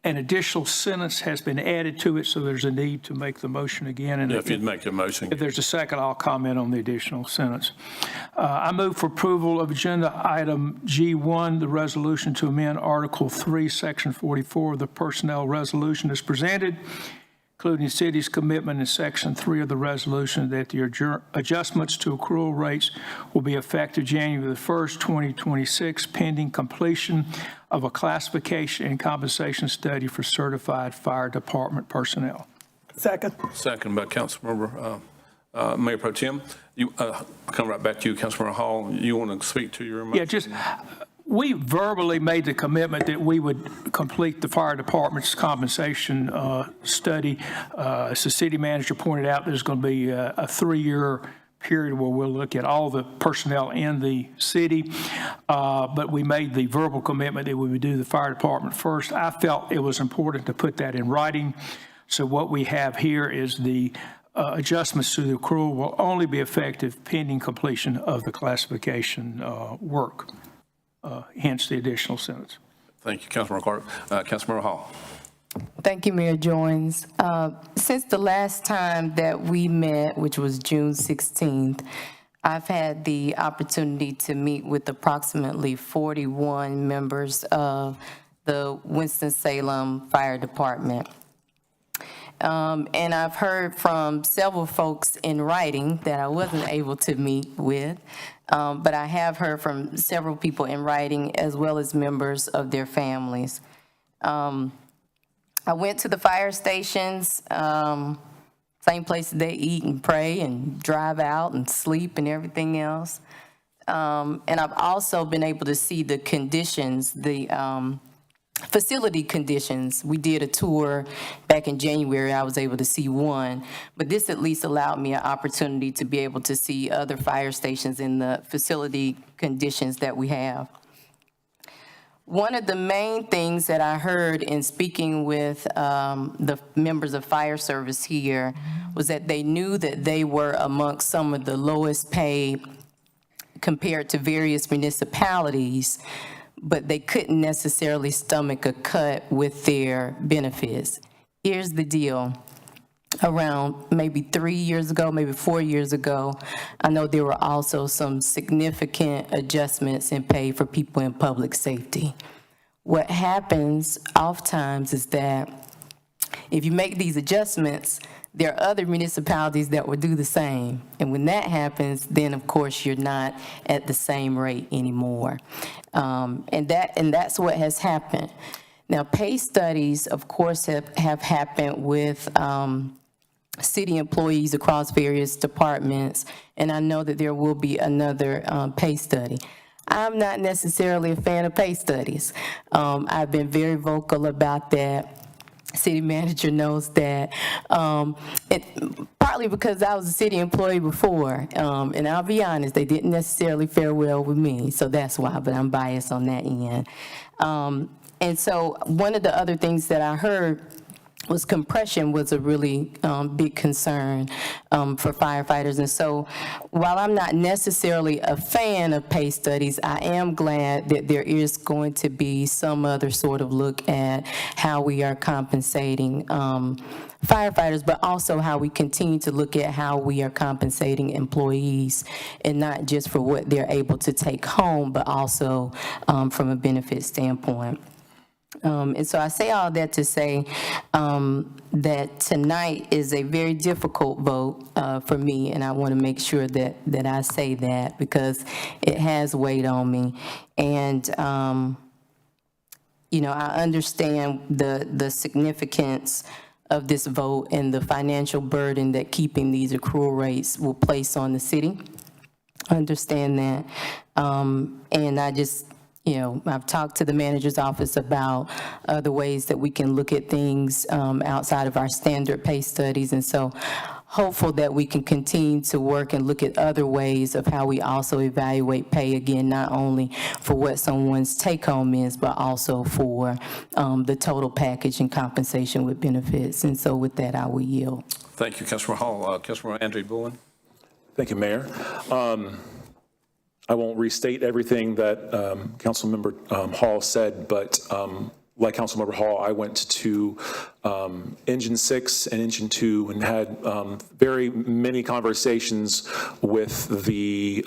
An additional sentence has been added to it, so there's a need to make the motion again. And if you'd make a motion. If there's a second, I'll comment on the additional sentence. I move for approval of agenda item G1, the resolution to amend Article 3, Section 44 of the personnel resolution as presented, including the city's commitment in Section 3 of the resolution that the adjustments to accrual rates will be effective January the 1st, 2026, pending completion of a classification and compensation study for certified fire department personnel. Second. Second by Councilmember Mayor Pro Tem. I'll come right back to you, Councilmember Hall. You want to speak to your motion? Yeah, we verbally made the commitment that we would complete the fire department's compensation study. As the city manager pointed out, there's going to be a 3-year period where we'll look at all the personnel in the city, but we made the verbal commitment that we would do the fire department first. I felt it was important to put that in writing. So what we have here is the adjustments to the accrual will only be effective pending completion of the classification work, hence the additional sentence. Thank you, Councilmember Clark. Councilmember Hall. Thank you, Mayor Joines. Since the last time that we met, which was June 16th, I've had the opportunity to meet with approximately 41 members of the Winston-Salem Fire Department. And I've heard from several folks in writing that I wasn't able to meet with, but I have heard from several people in writing as well as members of their families. I went to the fire stations, same places they eat and pray and drive out and sleep and everything else. And I've also been able to see the conditions, the facility conditions. We did a tour back in January. I was able to see one, but this at least allowed me an opportunity to be able to see other fire stations in the facility conditions that we have. One of the main things that I heard in speaking with the members of fire service here was that they knew that they were amongst some of the lowest paid compared to various municipalities, but they couldn't necessarily stomach a cut with their benefits. Here's the deal. Around maybe 3 years ago, maybe 4 years ago, I know there were also some significant adjustments in pay for people in public safety. What happens oftentimes is that if you make these adjustments, there are other municipalities that will do the same. And when that happens, then of course you're not at the same rate anymore. And that's what has happened. Now, pay studies, of course, have happened with city employees across various departments, and I know that there will be another pay study. I'm not necessarily a fan of pay studies. I've been very vocal about that. City manager knows that. Partly because I was a city employee before, and I'll be honest, they didn't necessarily fare well with me, so that's why, but I'm biased on that end. And so one of the other things that I heard was compression was a really big concern for firefighters. And so while I'm not necessarily a fan of pay studies, I am glad that there is going to be some other sort of look at how we are compensating firefighters, but also how we continue to look at how we are compensating employees, and not just for what they're able to take home, but also from a benefit standpoint. And so I say all that to say that tonight is a very difficult vote for me, and I want to make sure that I say that because it has weighed on me. And, you know, I understand the significance of this vote and the financial burden that keeping these accrual rates will place on the city. I understand that. And I just, you know, I've talked to the manager's office about other ways that we can look at things outside of our standard pay studies. And so hopeful that we can continue to work and look at other ways of how we also evaluate pay, again, not only for what someone's take home is, but also for the total package and compensation with benefits. And so with that, I will yield. Thank you, Councilor Hall. Councilor Andrew Bullen. Thank you, Mayor. I won't restate everything that Councilmember Hall said, but like Councilmember Hall, I went to Engine 6 and Engine 2 and had very many conversations with the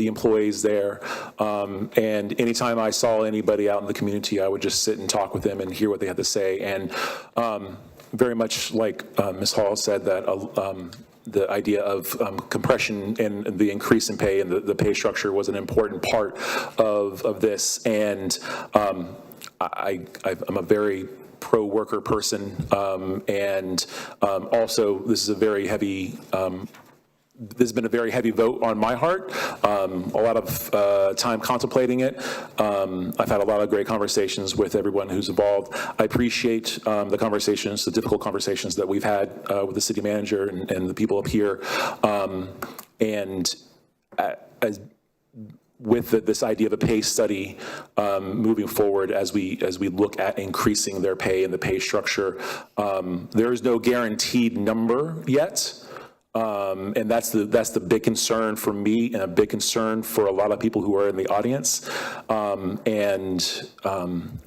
employees there. And anytime I saw anybody out in the community, I would just sit and talk with them and hear what they had to say. And very much like Ms. Hall said, that the idea of compression and the increase in pay and the pay structure was an important part of this. And I'm a very pro-worker person, and also this is a very heavy, this has been a very heavy vote on my heart, a lot of time contemplating it. I've had a lot of great conversations with everyone who's involved. I appreciate the conversations, the difficult conversations that we've had with the city manager and the people up here. With this idea of a pay study moving forward as we look at increasing their pay and the pay structure, there is no guaranteed number yet. And that's the big concern for me and a big concern for a lot of people who are in the audience.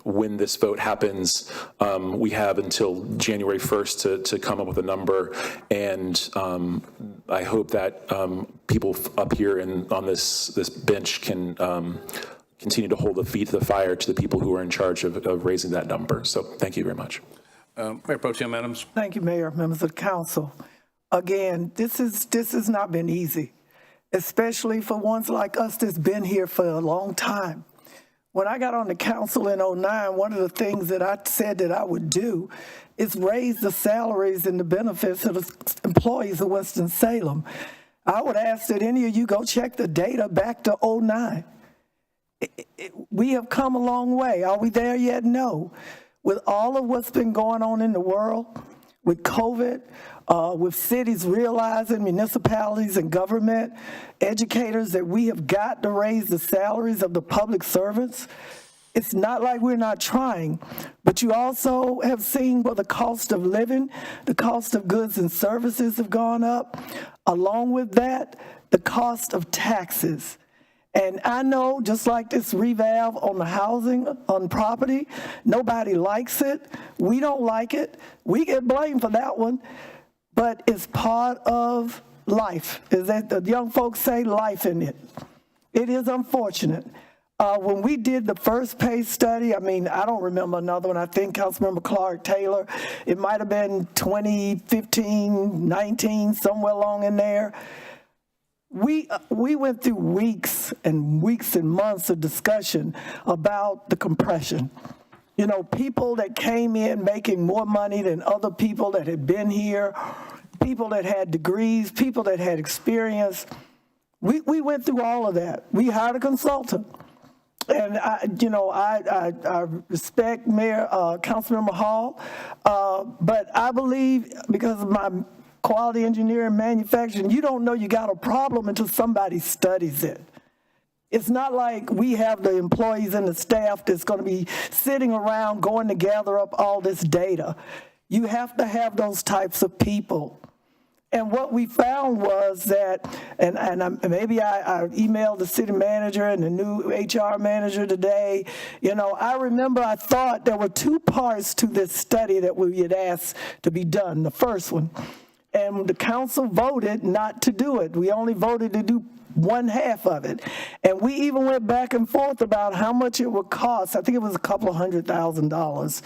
When this vote happens, we have until January 1st to come up with a number. And I hope that people up here on this bench can continue to hold the feet to the fire to the people who are in charge of raising that number. So thank you very much. Mayor Pro Tem Adams. Thank you, Mayor, members of the council. Again, this has not been easy, especially for ones like us that's been here for a long time. When I got on the council in '09, one of the things that I said that I would do is raise the salaries and the benefits of the employees of Winston-Salem. I would ask that any of you go check the data back to '09. We have come a long way. Are we there yet? No. With all of what's been going on in the world, with COVID, with cities realizing, municipalities and government, educators, that we have got to raise the salaries of the public servants. It's not like we're not trying, but you also have seen where the cost of living, the cost of goods and services have gone up. Along with that, the cost of taxes. And I know, just like this revalve on the housing, on property, nobody likes it. We don't like it. We get blamed for that one. But it's part of life. Is that the young folks say, life in it. It is unfortunate. When we did the first pay study, I mean, I don't remember another one. I think Councilmember Clark Taylor, it might have been 2015, 19, somewhere along in there. We went through weeks and months of discussion about the compression. You know, people that came in making more money than other people that had been here, people that had degrees, people that had experience. We went through all of that. We hired a consultant. And I respect Mayor, Councilmember Hall, but I believe, because of my quality engineering manufacturing, you don't know you got a problem until somebody studies it. It's not like we have the employees and the staff that's going to be sitting around going to gather up all this data. You have to have those types of people. And what we found was that, maybe I emailed the city manager and the new HR manager today. You know, I remember I thought there were two parts to this study that we had asked to be done. The first one, and the council voted not to do it. We only voted to do one half of it. And we even went back and forth about how much it would cost. I think it was a couple of $100,000.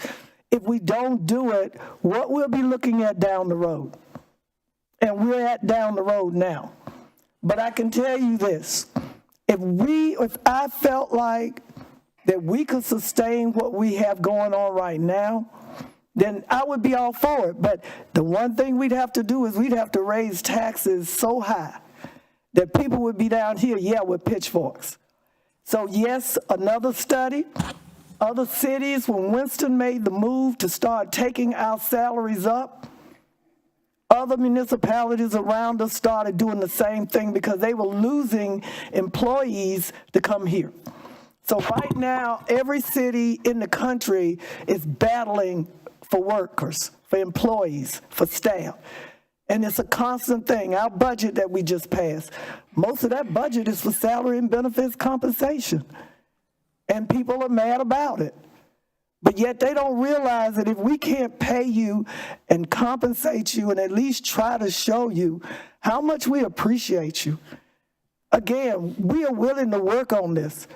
If we don't do it, what we'll be looking at down the road. And we're at down the road now. But I can tell you this, if I felt like that we could sustain what we have going on right now, then I would be all for it. But the one thing we'd have to do is we'd have to raise taxes so high that people would be down here, with pitchforks. So yes, another study. Other cities, when Winston made the move to start taking our salaries up, other municipalities around us started doing the same thing because they were losing employees to come here. So right now, every city in the country is battling for workers, for employees, for staff. And it's a constant thing. Our budget that we just passed, most of that budget is for salary and benefits compensation. And people are mad about it. But yet they don't realize that if we can't pay you and compensate you and at least try to show you how much we appreciate you. Again, we are willing to work on this,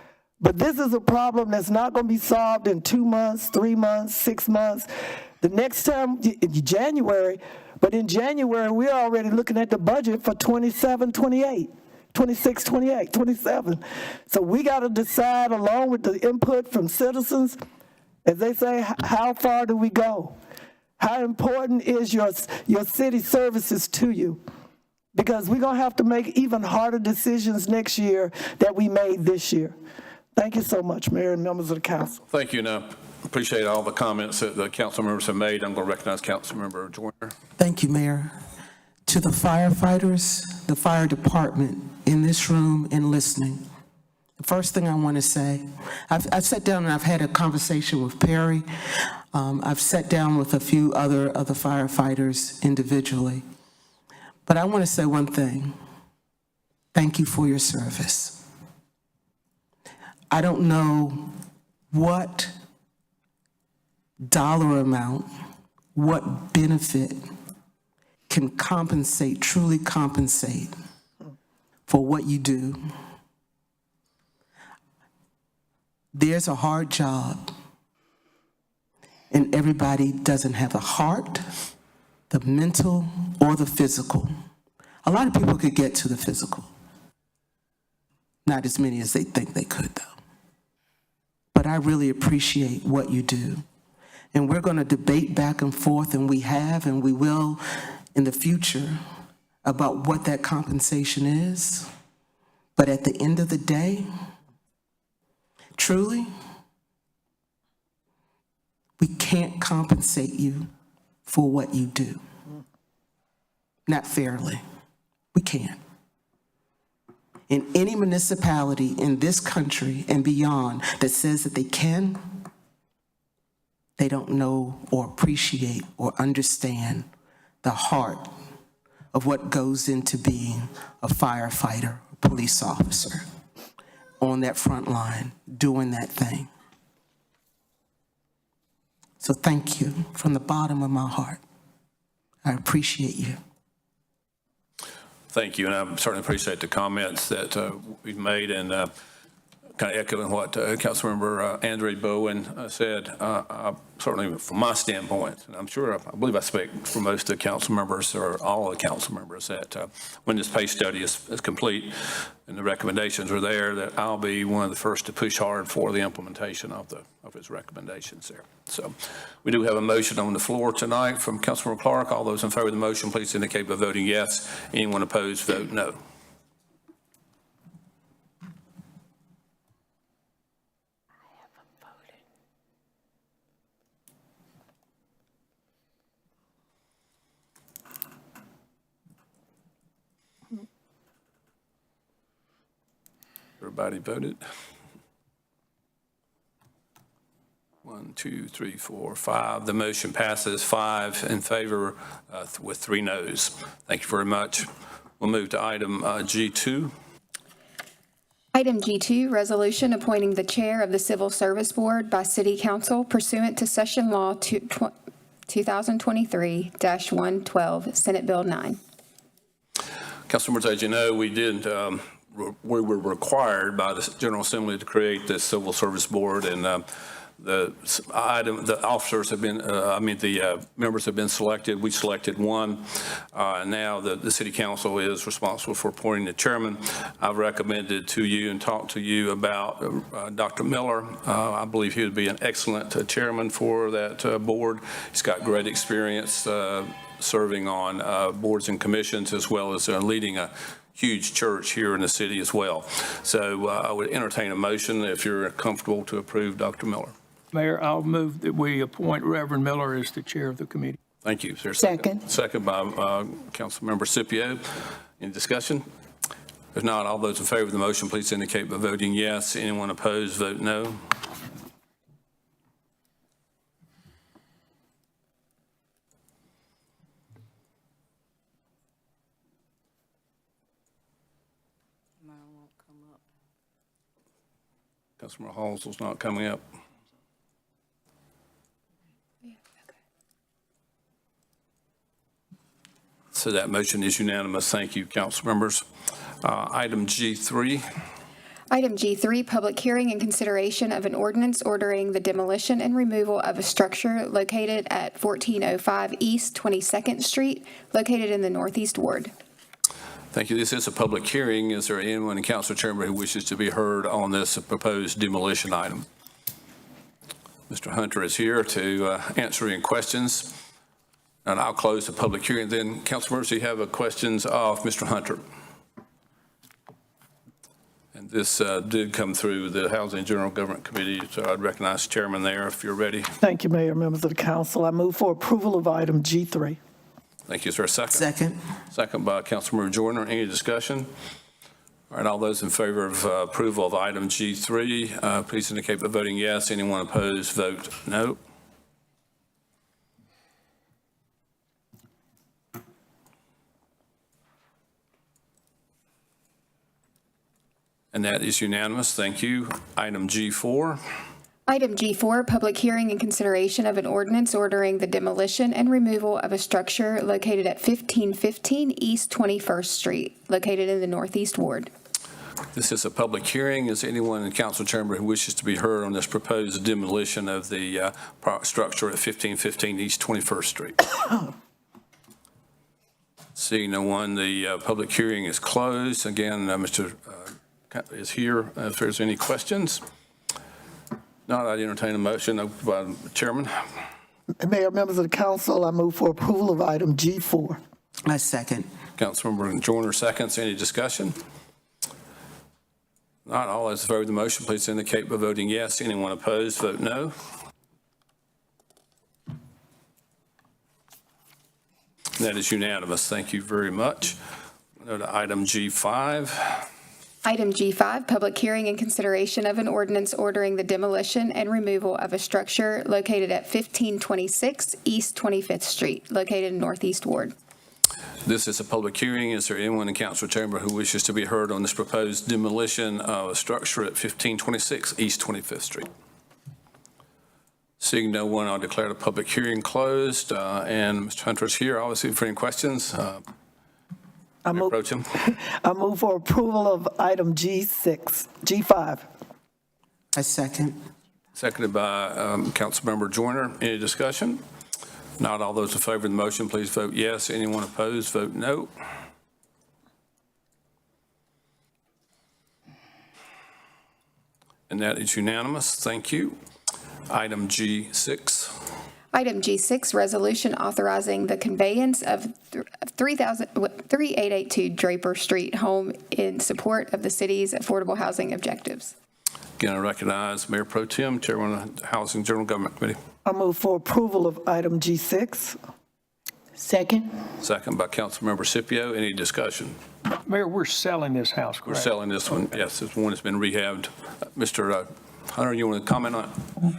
but this is a problem that's not going to be solved in 2 months, 3 months, 6 months. The next time, January, but in January, we're already looking at the budget for 27, 28. 26, 28, 27. So we got to decide, along with the input from citizens, as they say, how far do we go? How important is your city services to you? Because we're going to have to make even harder decisions next year that we made this year. Thank you so much, Mayor and members of the council. Thank you, and I appreciate all the comments that the council members have made. I'm going to recognize Councilmember Joyner. Thank you, Mayor. To the firefighters, the fire department in this room and listening, the first thing I want to say, I've sat down and I've had a conversation with Perry. I've sat down with a few other firefighters individually. But I want to say one thing. Thank you for your service. I don't know what dollar amount, what benefit can compensate, truly compensate for what you do. There's a hard job, and everybody doesn't have the heart, the mental, or the physical. A lot of people could get to the physical. Not as many as they think they could, though. but I really appreciate what you do. And we're going to debate back and forth, and we have, and we will in the future, about what that compensation is. But at the end of the day, truly, we can't compensate you for what you do. Not fairly. We can't. In any municipality in this country and beyond that says that they can, they don't know or appreciate or understand the heart of what goes into being a firefighter, a police officer, on that front line, doing that thing. So thank you from the bottom of my heart. I appreciate you. Thank you, and I certainly appreciate the comments that we've made, and kind of echoing what Councilmember Andre Bowen said. Certainly, from my standpoint, and I believe I speak for most of the council members or all of the council members, that when this pay study is complete and the recommendations are there, that I'll be one of the first to push hard for the implementation of his recommendations there. So we do have a motion on the floor tonight from Councilmember Clark. All those in favor of the motion, please indicate by voting yes. Anyone opposed, vote no. Everybody voted? 1, 2, 3, 4, 5. The motion passes 5 in favor with 3 noes. Thank you very much. We'll move to item G2. Item G2, resolution appointing the chair of the Civil Service Board by City Council pursuant to Session Law 2023-112, Senate Bill 9. Councilmembers, as you know, we were required by the General Assembly to create this Civil Service Board, and the officers have been, the members have been selected. We selected one. Now the City Council is responsible for appointing the chairman. I've recommended to you and talked to you about Dr. Miller. I believe he would be an excellent chairman for that board. He's got great experience serving on boards and commissions, as well as leading a huge church here in the city as well. So I would entertain a motion if you're comfortable to approve Dr. Miller. Mayor, I'll move that we appoint Reverend Miller as the chair of the committee. Thank you. Is there a second? Second by Councilmember Scipio. Any discussion? If not, all those in favor of the motion, please indicate by voting yes. Anyone opposed, vote no. Councilmember Halsell's not coming up. So that motion is unanimous. Thank you, council members. Item G3. Item G3, public hearing and consideration of an ordinance ordering the demolition and removal of a structure located at 1405 East 22nd Street, located in the Northeast Ward. Thank you. This is a public hearing. Is there anyone in council chamber who wishes to be heard on this proposed demolition item? Mr. Hunter is here to answer any questions, and I'll close the public hearing. Then, council members, do you have questions of Mr. Hunter? And this did come through the Housing and General Government Committee, so I'd recognize the chairman there if you're ready. Thank you, Mayor, members of the council. I move for approval of item G3. Thank you. Is there a second? Second. Second by Councilmember Joyner. Any discussion? All right, all those in favor of approval of item G3, please indicate by voting yes. Anyone opposed, vote no. And that is unanimous. Thank you. Item G4. Item G4, public hearing and consideration of an ordinance ordering the demolition and removal of a structure located at 1515 East 21st Street, located in the Northeast Ward. This is a public hearing. Is anyone in council chamber who wishes to be heard on this proposed demolition of the structure at 1515 East 21st Street? Seeing no one, the public hearing is closed. Again, Mr. is here if there's any questions. Not, I'd entertain a motion by the chairman. Mayor, members of the council, I move for approval of item G4. I second. Councilmember Joyner seconds. Any discussion? Not, all those in favor of the motion, please indicate by voting yes. Anyone opposed, vote no. That is unanimous. Thank you very much. Go to item G5. Item G5, public hearing and consideration of an ordinance ordering the demolition and removal of a structure located at 1526 East 25th Street, located in Northeast Ward. This is a public hearing. Is there anyone in council chamber who wishes to be heard on this proposed demolition of a structure at 1526 East 25th Street? Seeing no one, I'll declare the public hearing closed. And Mr. Hunter is here, obviously, for any questions. I move for approval of item G5. I second. Seconded by Councilmember Joyner. Any discussion? Not, all those in favor of the motion, please vote yes. Anyone opposed, vote no. And that is unanimous. Thank you. Item G6. Item G6, resolution authorizing the conveyance of 3882 Draper Street home in support of the city's affordable housing objectives. Again, I recognize Mayor Pro Tem, Chairman of the Housing General Government Committee. I move for approval of item G6. Second. Second by Councilmember Scipio. Any discussion? Mayor, we're selling this house, correct? We're selling this one. Yes, this one has been rehabbed. Mr. Hunter, you want to comment on it?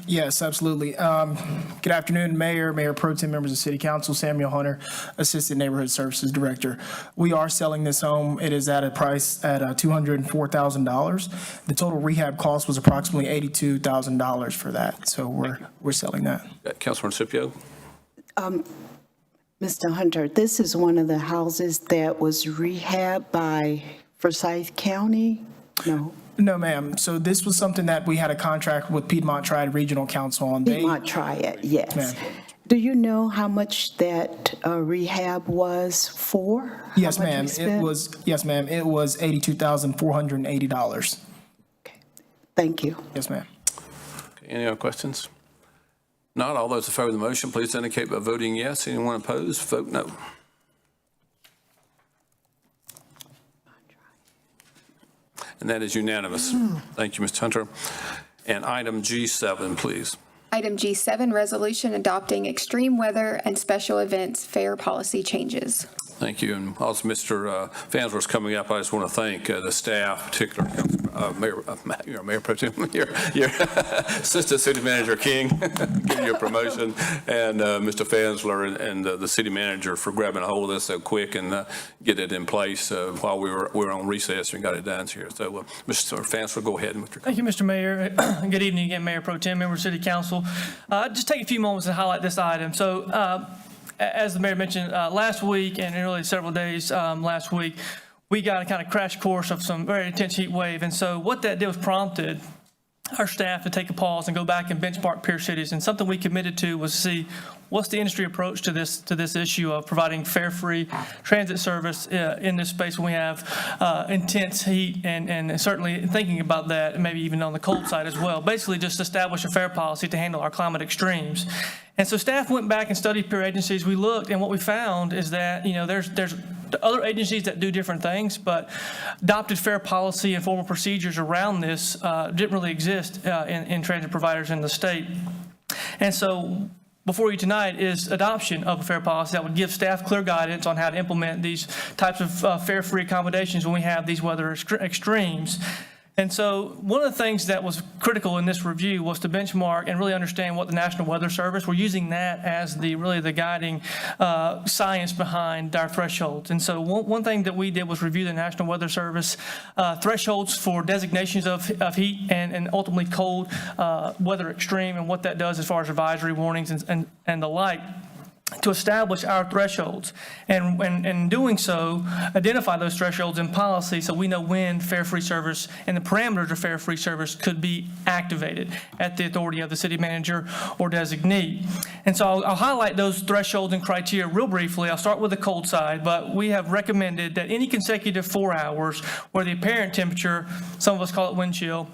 Yes, absolutely. Good afternoon, Mayor, Mayor Pro Tem, members of City Council. Samuel Hunter, Assistant Neighborhood Services Director. We are selling this home. It is at a price at $204,000. The total rehab cost was approximately $82,000 for that. So we're selling that. Councilman Scipio? Mr. Hunter, this is one of the houses that was rehabbed by Forsyth County? No. No, ma'am. So this was something that we had a contract with Piedmont Triad Regional Council on. Piedmont Triad, yes. Ma'am. Do you know how much that rehab was for? Yes, ma'am. It was $82,480. Okay. Thank you. Yes, ma'am. Okay, any other questions? Not, all those in favor of the motion, please indicate by voting yes. Anyone opposed, vote no. And that is unanimous. Thank you, Mr. Hunter. And item G7, please. Item G7, resolution adopting extreme weather and special events fair policy changes. Thank you. And also, Mr. Fansworth's coming up. I just want to thank the staff, particularly Mayor Pro Tem, your Assistant City Manager King, giving you a promotion, and Mr. Fansler and the City Manager for grabbing a hold of this so quick and get it in place while we were on recess and got it done here. So, Mr. Fansler, go ahead. Thank you, Mr. Mayor. Good evening again, Mayor Pro Tem, members of City Council. Just take a few moments to highlight this item. So, as the mayor mentioned last week and really several days last week, we got a kind of crash course of some very intense heat wave. And so what that did was prompted our staff to take a pause and go back and benchmark peer cities. And something we committed to was to see what's the industry approach to this issue of providing fare free transit service in this space when we have intense heat and certainly thinking about that and maybe even on the cold side as well. Basically just establish a fare policy to handle our climate extremes. And so staff went back and studied peer agencies. We looked, and what we found is that, there's other agencies that do different things, but adopted fare policy and formal procedures around this didn't really exist in transit providers in the state. And so before you tonight is adoption of a fare policy that would give staff clear guidance on how to implement these types of fare-free accommodations when we have these weather extremes. And so one of the things that was critical in this review was to benchmark and really understand what the National Weather Service, we're using that as the guiding science behind our thresholds. And so one thing that we did was review the National Weather Service thresholds for designations of heat and ultimately cold weather extreme and what that does as far as advisory warnings and the like, to establish our thresholds, and in doing so, identify those thresholds in policy so we know when fare-free service and the parameters of fare-free service could be activated at the authority of the city manager or designee. And so I'll highlight those thresholds and criteria real briefly. I'll start with the cold side, but we have recommended that any consecutive 4 hours where the apparent temperature, some of us call it wind chill,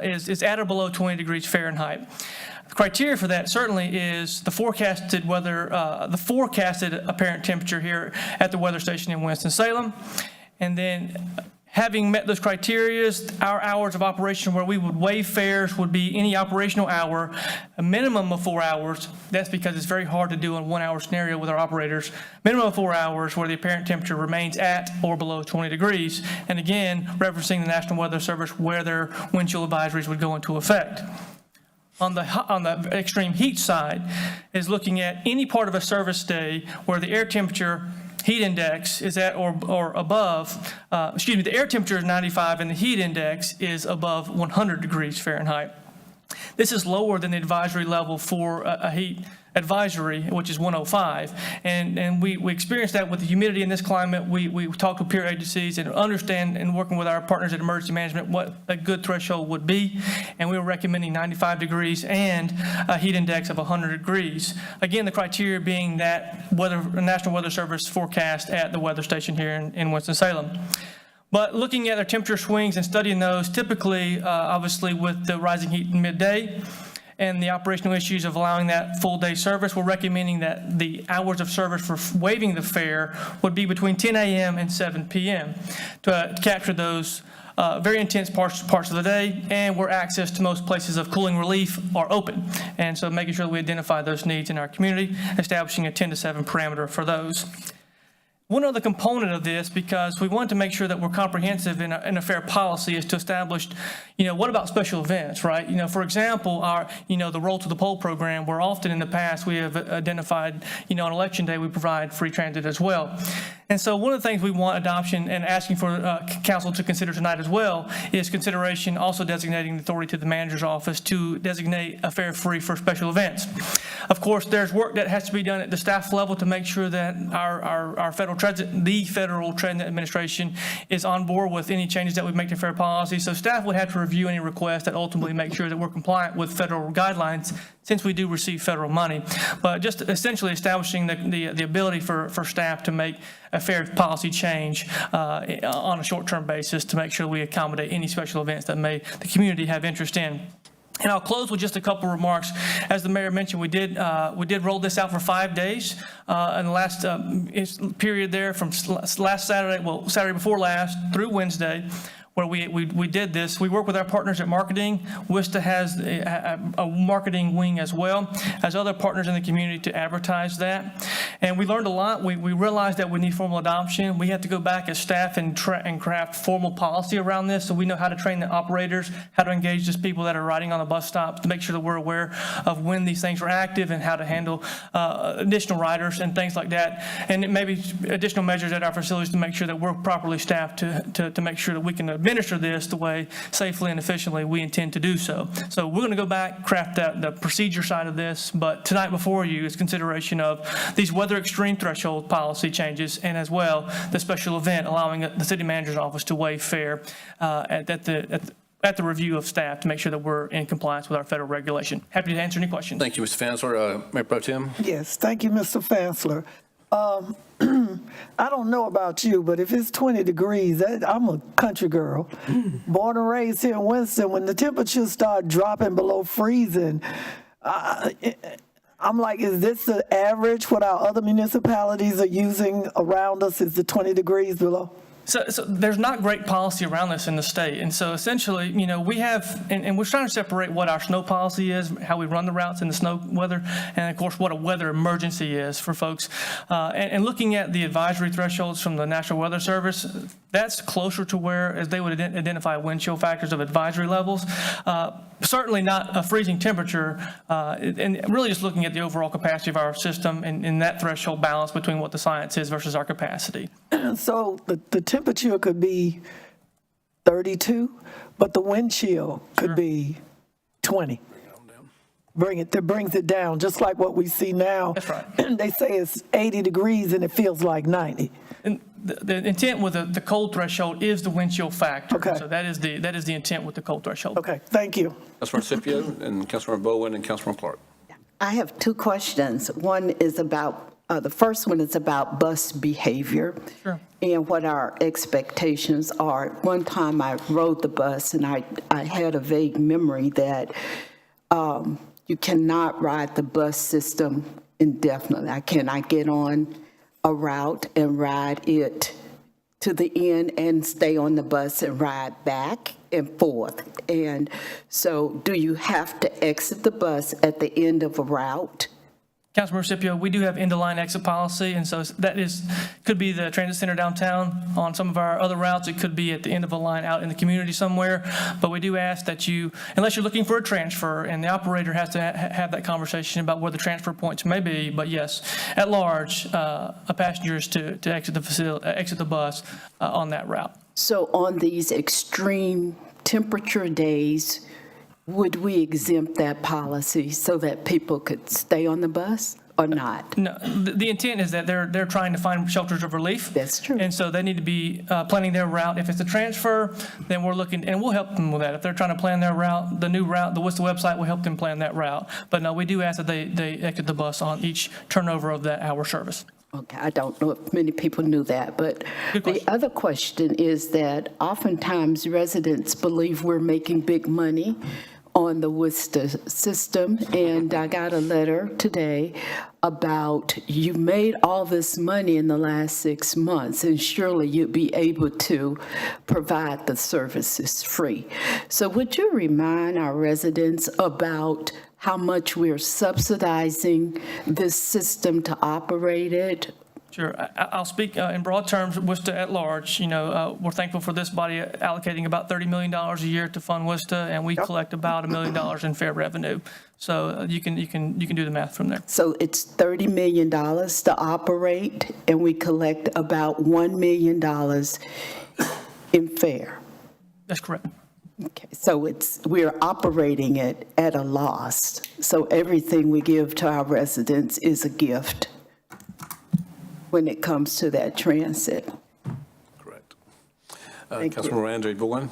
is at or below 20 degrees Fahrenheit. The criteria for that certainly is the forecasted weather, the forecasted apparent temperature here at the weather station in Winston-Salem. And then having met those criteria, our hours of operation where we would waive fares would be any operational hour, a minimum of 4 hours. That's because it's very hard to do in a 1 hour scenario with our operators. Minimum of 4 hours where the apparent temperature remains at or below 20 degrees. And again, referencing the National Weather Service where their wind chill advisories would go into effect. On the extreme heat side is looking at any part of a service day where the air temperature heat index is at or above, the air temperature is 95 and the heat index is above 100 degrees Fahrenheit. This is lower than the advisory level for a heat advisory, which is 105. And we experienced that with the humidity in this climate. We talked with peer agencies and understand and working with our partners at emergency management what a good threshold would be. And we were recommending 95 degrees and a heat index of 100 degrees. Again, the criteria being that National Weather Service forecast at the weather station here in Winston-Salem. But looking at our temperature swings and studying those, typically, obviously with the rising heat in midday and the operational issues of allowing that full day service, we're recommending that the hours of service for waiving the fare would be between 10 a.m. and 7 p.m. to capture those very intense parts of the day, and where access to most places of cooling relief are open. And so making sure that we identify those needs in our community, establishing a 10 to 7 parameter for those. One other component of this, because we want to make sure that we're comprehensive in a fair policy, is to establish, what about special events, right? For example, the Roll to the Poll program, where often in the past we have identified, on election day we provide free transit as well. And so one of the things we want adoption and asking for council to consider tonight as well is consideration also designating the authority to the manager's office to designate a fare free for special events. Of course, there's work that has to be done at the staff level to make sure that our Federal Transit Administration is on board with any changes that we make to fare policy. So staff would have to review any requests that ultimately make sure that we're compliant with federal guidelines, since we do receive federal money. But just essentially establishing the ability for staff to make a fair policy change on a short-term basis to make sure we accommodate any special events that the community have interest in. And I'll close with just a couple remarks. As the mayor mentioned, we did roll this out for 5 days in the last period there from last Saturday, Saturday before last through Wednesday, where we did this. We work with our partners at marketing. WISTA has a marketing wing as well as other partners in the community to advertise that. And we learned a lot. We realized that we need formal adoption. We have to go back as staff and craft formal policy around this, so we know how to train the operators, how to engage those people that are riding on the bus stops, to make sure that we're aware of when these things are active and how to handle additional riders and things like that. And maybe additional measures at our facilities to make sure that we're properly staffed to make sure that we can administer this the way safely and efficiently we intend to do so. So we're going to go back, craft the procedure side of this, but tonight before you is consideration of these weather extreme threshold policy changes, and as well the special event allowing the city manager's office to waive fare at the review of staff to make sure that we're in compliance with our federal regulation. Happy to answer any questions. Thank you, Mr. Fansler. Mayor Pro Tem? Yes, thank you, Mr. Fansler. I don't know about you, but if it's 20 degrees, I'm a country girl, born and raised here in Winston. When the temperatures start dropping below freezing, I'm like, is this the average? What our other municipalities are using around us is the 20 degrees below? So there's not great policy around this in the state. And so essentially, we have, and we're trying to separate what our snow policy is, how we run the routes in the snow weather, and of course what a weather emergency is for folks. And looking at the advisory thresholds from the National Weather Service, that's closer to where as they would identify wind chill factors of advisory levels. Certainly not a freezing temperature, and really just looking at the overall capacity of our system and that threshold balance between what the science is versus our capacity. So the temperature could be 32, but the wind chill could be 20. that brings it down, just like what we see now. That's right. They say it's 80 degrees and it feels like 90. And the intent with the cold threshold is the wind chill factor. Okay. So that is the intent with the cold threshold. Okay, thank you. Councilmember Scipio and Councilmember Bowen and Councilmember Clark. I have two questions. One is about, the first one is about bus behavior. Sure. And what our expectations are. One time I rode the bus and I had a vague memory that you cannot ride the bus system indefinitely. I cannot get on a route and ride it to the end and stay on the bus and ride back and forth. And so do you have to exit the bus at the end of a route? Councilmember Scipio, we do have end-of-line exit policy, and so that could be the transit center downtown. On some of our other routes, it could be at the end of a line out in the community somewhere. But we do ask that you, unless you're looking for a transfer, and the operator has to have that conversation about where the transfer points may be. But yes, at large, a passenger is to exit the bus on that route. So on these extreme temperature days, would we exempt that policy so that people could stay on the bus or not? No, the intent is that they're trying to find shelters of relief. That's true. And so they need to be planning their route. If it's a transfer, then we're looking, and we'll help them with that. If they're trying to plan their route, the new route, the Worcester website will help them plan that route. But no, we do ask that they exit the bus on each turnover of that hour service. Okay, I don't know if many people knew that, but the other question is that oftentimes residents believe we're making big money on the Worcester system, and I got a letter today about you made all this money in the last 6 months, and surely you'd be able to provide the services free. So would you remind our residents about how much we're subsidizing this system to operate it? Sure. I'll speak in broad terms, Worcester at large. We're thankful for this body allocating about $30 million a year to fund Worcester, and we collect about $1 million in fair revenue. So you can do the math from there. So it's $30 million to operate, and we collect about $1 million in fare. That's correct. Okay, so we're operating it at a loss. So everything we give to our residents is a gift when it comes to that transit. Correct. Councilmember Andre Bowen.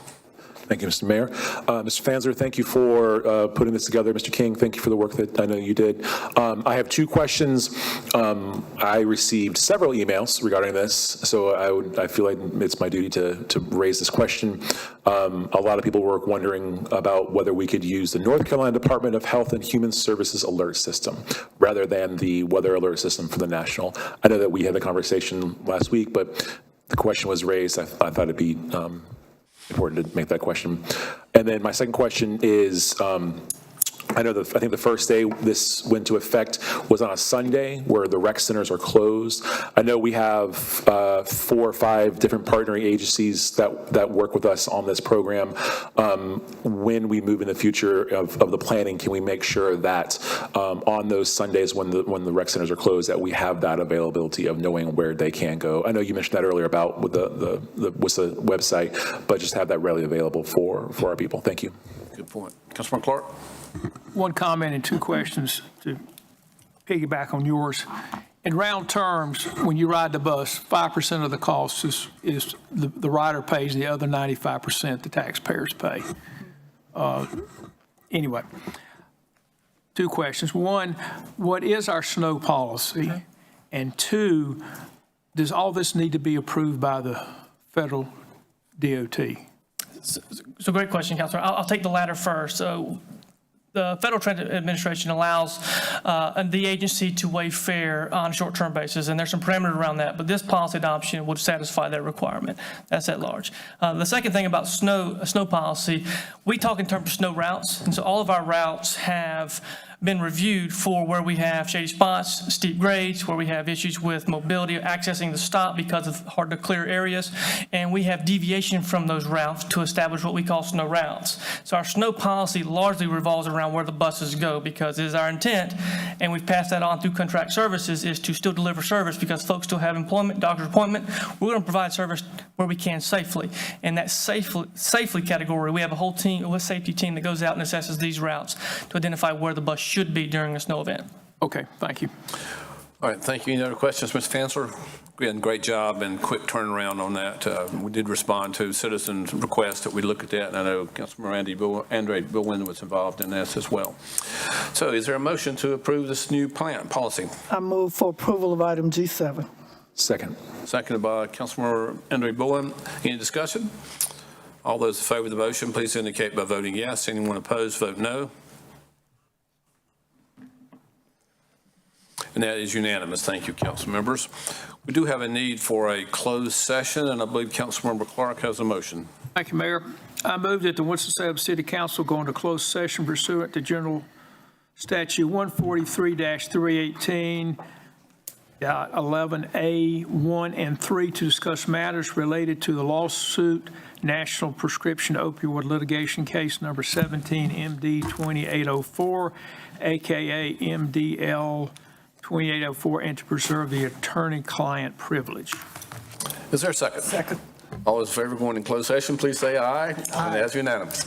Thank you, Mr. Mayor. Mr. Fanzler, thank you for putting this together. Mr. King, thank you for the work that I know you did. I have two questions. I received several emails regarding this, so I feel like it's my duty to raise this question. A lot of people were wondering about whether we could use the North Carolina Department of Health and Human Services alert system rather than the weather alert system for the national. I know that we had the conversation last week, but the question was raised. I thought it'd be important to make that question. And then my second question is, I think the first day this went into effect was on a Sunday where the rec centers are closed. I know we have 4 or 5 different partnering agencies that work with us on this program. When we move in the future of the planning, can we make sure that on those Sundays when the rec centers are closed, that we have that availability of knowing where they can go? I know you mentioned that earlier about with the website, but just have that readily available for our people. Thank you. Good point. Councilman Clark. One comment and two questions to piggyback on yours. In round terms, when you ride the bus, 5% of the cost is the rider pays, the other 95% the taxpayers pay. Anyway, two questions. One, what is our snow policy? And two, does all this need to be approved by the federal DOT? So great question, Councilor. I'll take the latter first. So the Federal Transit Administration allows the agency to waive fare on a short-term basis, and there's some parameters around that, but this policy adoption would satisfy that requirement. That's at large. The second thing about snow policy, we talk in terms of snow routes, and so all of our routes have been reviewed for where we have shady spots, steep grades, where we have issues with mobility, accessing the stop because of hard to clear areas, and we have deviation from those routes to establish what we call snow routes. So our snow policy largely revolves around around where the buses go, because it is our intent, and we've passed that on through contract services, is to still deliver service because folks still have employment, doctor's appointment. We're going to provide service where we can safely. In that safely category, we have a whole team, a safety team that goes out and assesses these routes to identify where the bus should be during a snow event. Okay, thank you. All right, thank you. Any other questions, Mr. Fansler? Again, great job and quick turnaround on that. We did respond to citizens' requests that we look at that, and I know Councilmember Andre Billwind was involved in this as well. So is there a motion to approve this new plan policy? I move for approval of item G7. Second. Seconded by Councilmember Andre Billwind. Any discussion? All those in favor of the motion, please indicate by voting yes. Anyone opposed, vote no. And that is unanimous. Thank you, council members. We do have a need for a closed session, and I believe Councilmember Clark has a motion. Thank you, Mayor. I move that the Winston-Salem City Council go into closed session pursuant to General Statute 143-318, 11A, 1 and 3 to discuss matters related to the lawsuit National Prescription Opioid Litigation Case Number 17 MD 2804, AKA MDL 2804, and to preserve the attorney-client privilege. Is there a second? Second. All those in favor of going in closed session, please say aye. Aye. And that's unanimous.